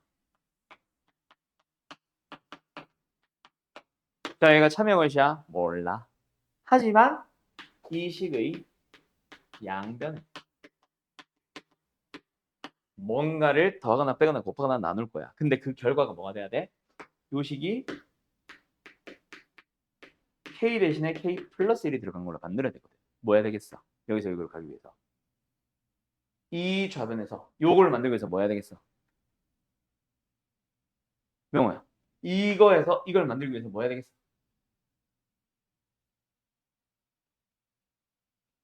A: 자, 얘가 참여 것이야? 몰라. 하지만 이 식의 양변에 뭔가를 더하거나 빼거나 곱하거나 나눌 거야. 근데 그 결과가 뭐가 돼야 돼? 요식이 k 대신에 k 플러스 1이 들어간 걸로 만들어야 되거든. 뭐 해야 되겠어? 여기서 이걸 가기 위해서. 이 좌변에서 요걸 만들기 위해서 뭐 해야 되겠어? 명호야. 이거에서 이걸 만들기 위해서 뭐 해야 되겠어?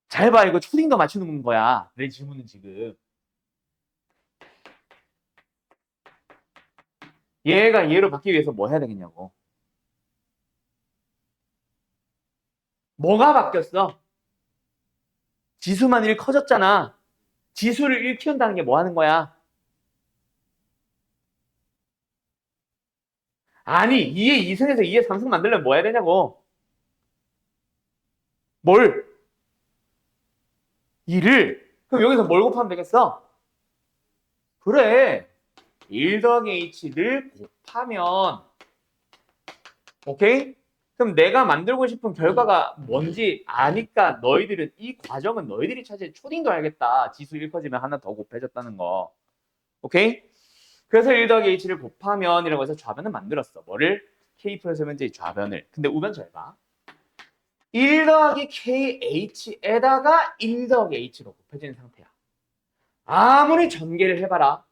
A: 잘 봐. 이거 초딩도 맞추는 거야. 내 질문은 지금. 얘가 얘로 바뀌기 위해서 뭐 해야 되겠냐고. 뭐가 바뀌었어? 지수만 1 커졌잖아. 지수를 1 키운다는 게 뭐 하는 거야? 아니, 2의 2승에서 2의 3승 만들려면 뭐 해야 되냐고. 뭘? 2를. 그럼 여기서 뭘 곱하면 되겠어? 그래. 1 더하기 h를 곱하면 오케이? 그럼 내가 만들고 싶은 결과가 뭔지 아니까 너희들은 이 과정은 너희들이 차지해 초딩도 알겠다. 지수 1 커지면 하나 더 곱해졌다는 거. 오케이? 그래서 1 더하기 h를 곱하면이라고 해서 좌변을 만들었어. 뭐를? k 플러스 문제의 좌변을. 근데 우변 잘 봐. 1 더하기 kh에다가 1 더하기 h로 곱해지는 상태야. 아무리 전개를 해봐라.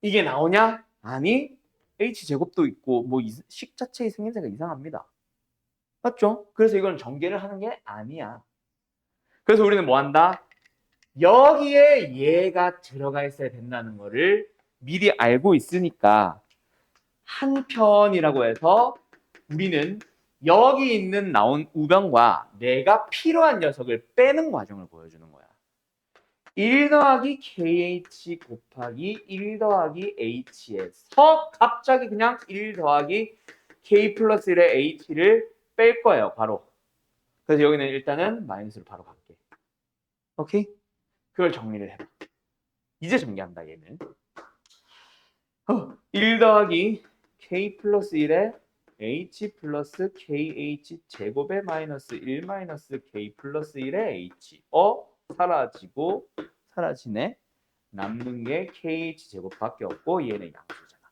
A: 이게 나오냐? 아니, h제곱도 있고 뭐 식 자체의 생김새가 이상합니다. 맞죠? 그래서 이건 전개를 하는 게 아니야. 그래서 우리는 뭐 한다? 여기에 얘가 들어가 있어야 된다는 거를 미리 알고 있으니까 한편이라고 해서 우리는 여기 있는 나온 우변과 내가 필요한 녀석을 빼는 과정을 보여주는 거야. 1 더하기 kh 곱하기 1 더하기 h에서 갑자기 그냥 1 더하기 k 플러스 1의 h를 뺄 거예요. 바로. 그래서 여기는 일단은 마이너스로 바로 갈게. 오케이? 그걸 정리를 해봐. 이제 정리한다 얘는. 1 더하기 k 플러스 1에 h 플러스 kh 제곱에 마이너스 1 마이너스 k 플러스 1에 h. 사라지고 사라지네. 남는 게 kh 제곱밖에 없고 얘는 양수잖아.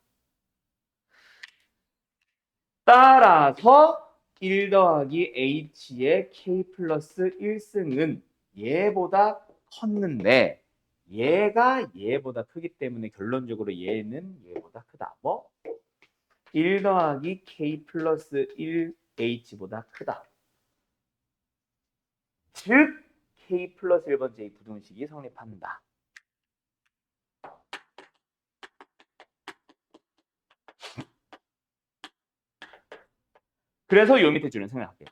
A: 따라서 1 더하기 h의 k 플러스 1승은 얘보다 컸는데 얘가 얘보다 크기 때문에 결론적으로 얘는 얘보다 크다. 뭐? 1 더하기 k 플러스 1h보다 크다. 즉 k 플러스 1번째의 부등식이 성립한다. 그래서 요 밑에 줄은 생략할게요.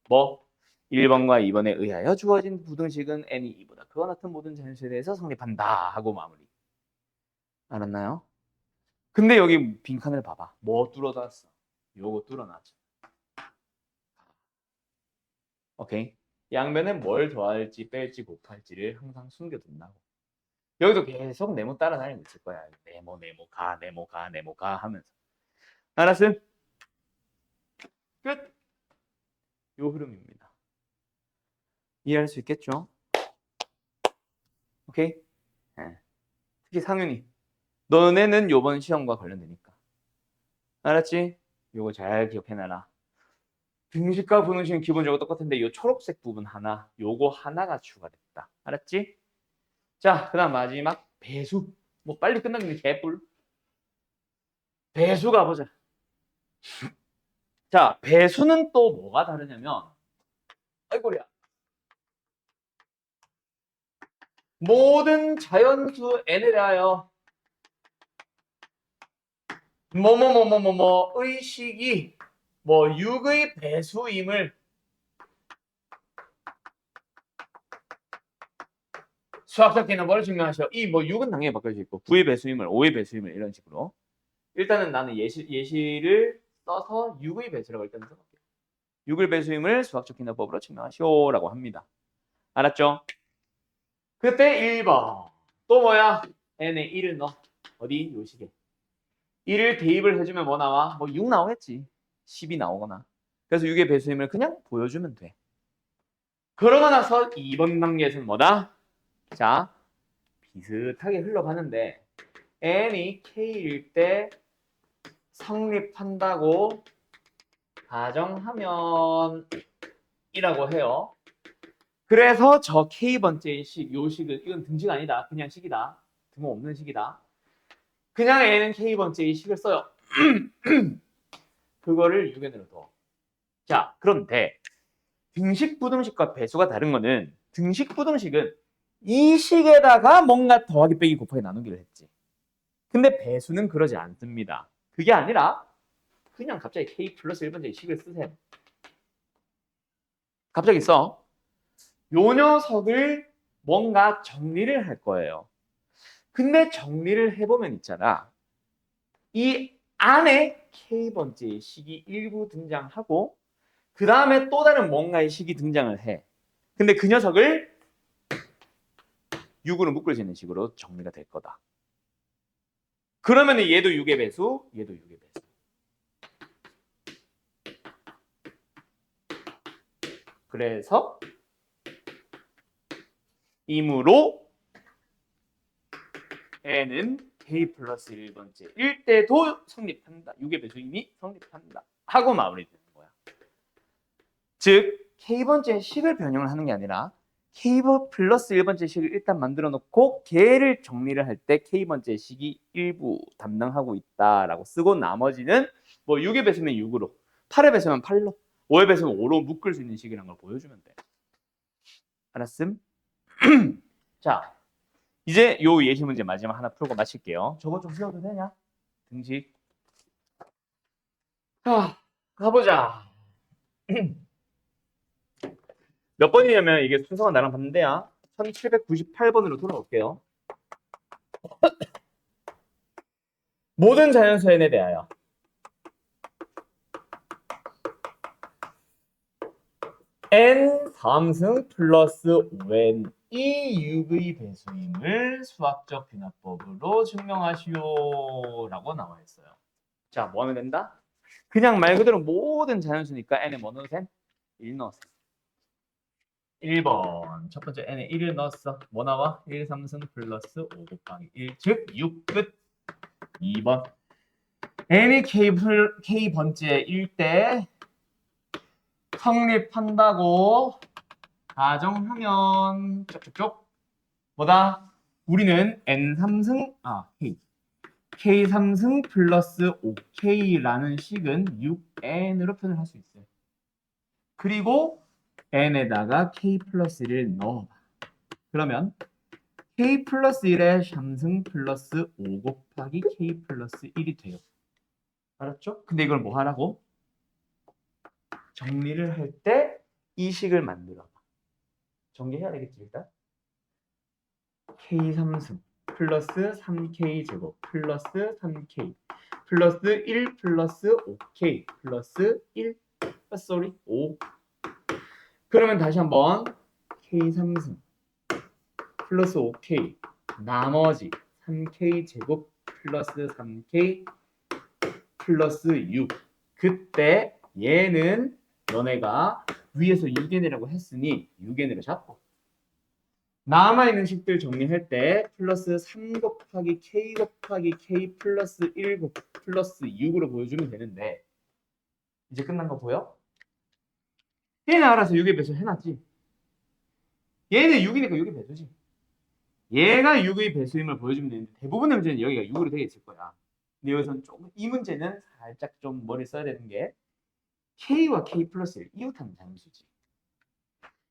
A: 뭐? 1번과 2번에 의하여 주어진 부등식은 n이 2보다 그와 같은 모든 자연수에 대해서 성립한다 하고 마무리. 알았나요? 근데 여기 빈칸을 봐봐. 뭐 뚫어놨어? 요거 뚫어놨죠. 오케이? 양변에 뭘 더할지 뺄지 곱할지를 항상 숨겨둔다고. 여기도 계속 네모 따라다니고 있을 거야. 네모 가 하면서. 알았음? 끝. 요 흐름입니다. 이해할 수 있겠죠? 오케이? 네. 특히 상윤이. 너네는 요번 시험과 관련되니까. 알았지? 요거 잘 기억해놔라. 등식과 분홍식은 기본적으로 똑같은데 요 초록색 부분 하나, 요거 하나가 추가됐다. 알았지? 자, 그 다음 마지막 배수. 뭐 빨리 끝나는 게 개뿔. 배수 가보자. 자, 배수는 또 뭐가 다르냐면 아이고야. 모든 자연수 n에 대하여 의식이 6의 배수임을 수학적 개념으로 증명하셔. 이 6은 당연히 바뀌어져 있고 9의 배수임을 5의 배수임을 이런 식으로. 일단은 나는 예시를 써서 6의 배수라고 일단 써볼게요. 6의 배수임을 수학적 개념법으로 증명하시오라고 합니다. 알았죠? 그때 1번 또 뭐야? n에 1을 넣어. 어디? 요 식에. 1을 대입을 해주면 뭐 나와? 6 나오겠지. 10이 나오거나. 그래서 6의 배수임을 그냥 보여주면 돼. 그러고 나서 2번 단계에서는 뭐다? 자, 비슷하게 흘러가는데 n이 k일 때 성립한다고 가정하면 이라고 해요. 그래서 저 k번째의 식, 요 식은 이건 등식 아니다. 그냥 식이다. 등호 없는 식이다. 그냥 n은 k번째의 식을 써요. 그거를 6n으로 둬. 자, 그런데 등식 부등식과 배수가 다른 거는 등식 부등식은 이 식에다가 뭔가 더하기 빼기 곱하기 나누기를 했지. 근데 배수는 그러지 않습니다. 그게 아니라 그냥 갑자기 k 플러스 1번째 식을 쓰세요. 갑자기 써. 요 녀석을 뭔가 정리를 할 거예요. 근데 정리를 해보면 있잖아. 이 안에 k번째의 식이 일부 등장하고 그 다음에 또 다른 뭔가의 식이 등장을 해. 근데 그 녀석을 6으로 묶어지는 식으로 정리가 될 거다. 그러면 얘도 6의 배수, 얘도 6의 배수. 그래서 이므로 n은 k 플러스 1번째 일 때도 성립한다. 6의 배수임이 성립한다. 하고 마무리되는 거야. 즉 k번째 식을 변형을 하는 게 아니라 k 플러스 1번째 식을 일단 만들어 놓고 걔를 정리를 할 때 k번째 식이 일부 담당하고 있다라고 쓰고 나머지는 뭐 6의 배수면 6으로 8의 배수면 8로 5의 배수면 5로 묶을 수 있는 식이라는 걸 보여주면 돼. 알았음? 자, 이제 요 예시 문제 마지막 하나 풀고 마칠게요. 저거 좀 풀어도 되냐? 등식. 자, 가보자. 몇 번이냐면 이게 순서가 나랑 반대야. 1798번으로 돌아올게요. 모든 자연수 n에 대하여 n 삼승 플러스 5n 이 6의 배수임을 수학적 귀납법으로 증명하시오 라고 나와 있어요. 자, 뭐 하면 된다? 그냥 말 그대로 모든 자연수니까 n에 뭐 넣으셈? 1 넣었어. 1번 첫 번째 n에 1을 넣었어. 뭐 나와? 1 삼승 플러스 5 곱하기 1 즉 6 끝. 2번 n이 k번째일 때 성립한다고 가정하면 쪽쪽쪽 뭐다? 우리는 n3승 k3승 플러스 5k라는 식은 6n으로 표현을 할 수 있어요. 그리고 n에다가 k 플러스 1을 넣어봐. 그러면 k 플러스 1에 3승 플러스 5 곱하기 k 플러스 1이 돼요. 알았죠? 근데 이걸 뭐 하라고? 정리를 할 때 이 식을 만들어봐. 정리해야 되겠지 일단. k3승 플러스 3k 제곱 플러스 3k 플러스 1 플러스 5k 플러스 1 쏘리 5. 그러면 다시 한번 k3승 플러스 5k 나머지 3k 제곱 플러스 3k 플러스 6. 그때 얘는 너네가 위에서 6n이라고 했으니 6n으로 잡고 남아있는 식들 정리할 때 플러스 3 곱하기 k 플러스 1 플러스 6으로 보여주면 되는데 이제 끝난 거 보여? 얘는 알아서 6의 배수 해놨지. 얘는 6이니까 6의 배수지. 얘가 6의 배수임을 보여주면 되는데 대부분의 문제는 여기가 6으로 되어 있을 거야. 근데 여기서는 조금 이 문제는 살짝 좀 머리 써야 되는 게 k와 k 플러스 1 이웃하는 자연수지.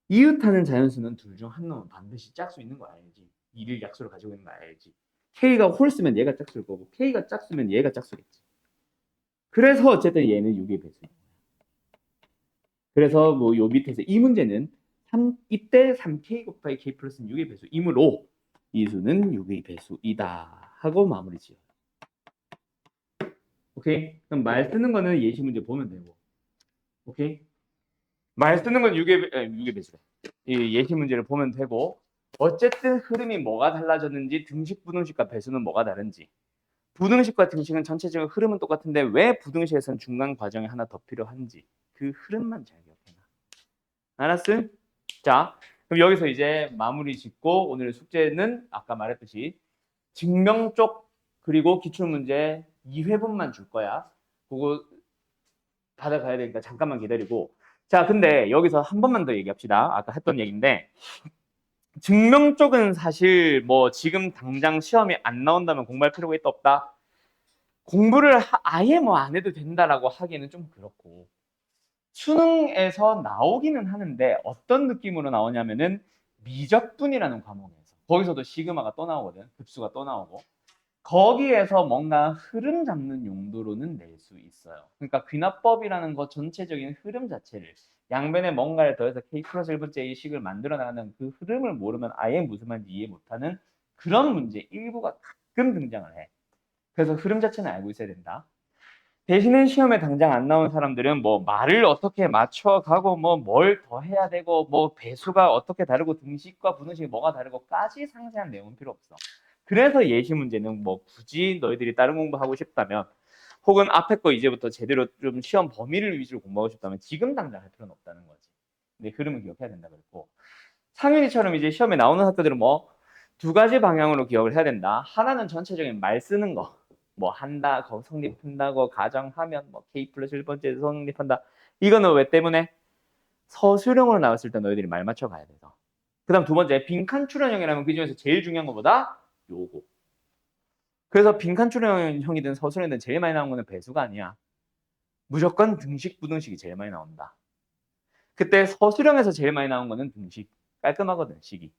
A: 이웃하는 자연수는 둘 중 한 놈은 반드시 짝수 있는 거 알지. 1을 약수로 가지고 있는 거 알지. k가 홀수면 얘가 짝수일 거고 k가 짝수면 얘가 짝수겠지. 그래서 어쨌든 얘는 6의 배수인 거야. 그래서 뭐 요 밑에서 이 문제는 이때 3k 곱하기 k 플러스는 6의 배수이므로 이 수는 6의 배수이다 하고 마무리 지어요. 오케이? 그럼 말 쓰는 거는 예시 문제 보면 되고. 오케이? 말 쓰는 건 6의 배수래. 이 예시 문제를 보면 되고 어쨌든 흐름이 뭐가 달라졌는지 등식, 부등식과 배수는 뭐가 다른지 부등식과 등식은 전체적인 흐름은 똑같은데 왜 부등식에서는 중간 과정이 하나 더 필요한지 그 흐름만 잘 기억해놔. 알았음? 자, 그럼 여기서 이제 마무리 짓고 오늘의 숙제는 아까 말했듯이 증명 쪽 그리고 기출문제 2회분만 줄 거야. 그거 받아가야 되니까 잠깐만 기다리고 자, 근데 여기서 한 번만 더 얘기합시다. 아까 했던 얘기인데 증명 쪽은 사실 뭐 지금 당장 시험이 안 나온다면 공부할 필요가 있다 없다? 공부를 아예 뭐 안 해도 된다라고 하기에는 좀 그렇고 수능에서 나오기는 하는데 어떤 느낌으로 나오냐면은 미적분이라는 과목에서 거기서도 시그마가 또 나오거든. 급수가 또 나오고 거기에서 뭔가 흐름 잡는 용도로는 낼 수 있어요. 그러니까 귀납법이라는 것 전체적인 흐름 자체를 양변에 뭔가를 더해서 k 플러스 1번째 이 식을 만들어 나가는 그 흐름을 모르면 아예 무슨 말인지 이해 못하는 그런 문제 일부가 가끔 등장을 해. 그래서 흐름 자체는 알고 있어야 된다. 대신에 시험에 당장 안 나온 사람들은 뭐 말을 어떻게 맞춰가고 뭐 뭘 더 해야 되고 뭐 배수가 어떻게 다르고 등식과 부등식이 뭐가 다르고까지 상세한 내용은 필요 없어. 그래서 예시 문제는 뭐 굳이 너희들이 다른 공부하고 싶다면 혹은 앞에 거 이제부터 제대로 좀 시험 범위를 위주로 공부하고 싶다면 지금 당장 할 필요는 없다는 거지. 근데 흐름은 기억해야 된다 그랬고 상윤이처럼 이제 시험에 나오는 학교들은 뭐 두 가지 방향으로 기억을 해야 된다. 하나는 전체적인 말 쓰는 거. 뭐 한다, 성립한다고 가정하면 뭐 K 플러스 1번째 성립한다. 이거는 왜 때문에? 서술형으로 나왔을 때 너희들이 말 맞춰 가야 돼서. 그다음 두 번째 빈칸 출연형이라면 그 중에서 제일 중요한 것보다 요거. 그래서 빈칸 출연형이든 서술형이든 제일 많이 나온 거는 배수가 아니야. 무조건 등식, 부등식이 제일 많이 나온다. 그때 서술형에서 제일 많이 나온 거는 등식. 깔끔하거든, 식이.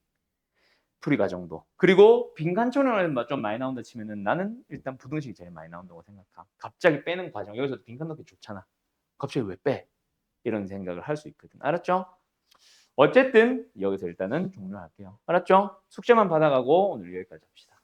A: 풀이 과정도. 그리고 빈칸 출연을 좀 많이 나온다 치면은 나는 일단 부등식이 제일 많이 나온다고 생각하. 갑자기 빼는 과정. 여기서 빈칸 넣기 좋잖아. 갑자기 왜 빼? 이런 생각을 할 수 있거든. 알았죠? 어쨌든 여기서 일단은 종료할게요. 알았죠? 숙제만 받아가고 오늘 여기까지 합시다.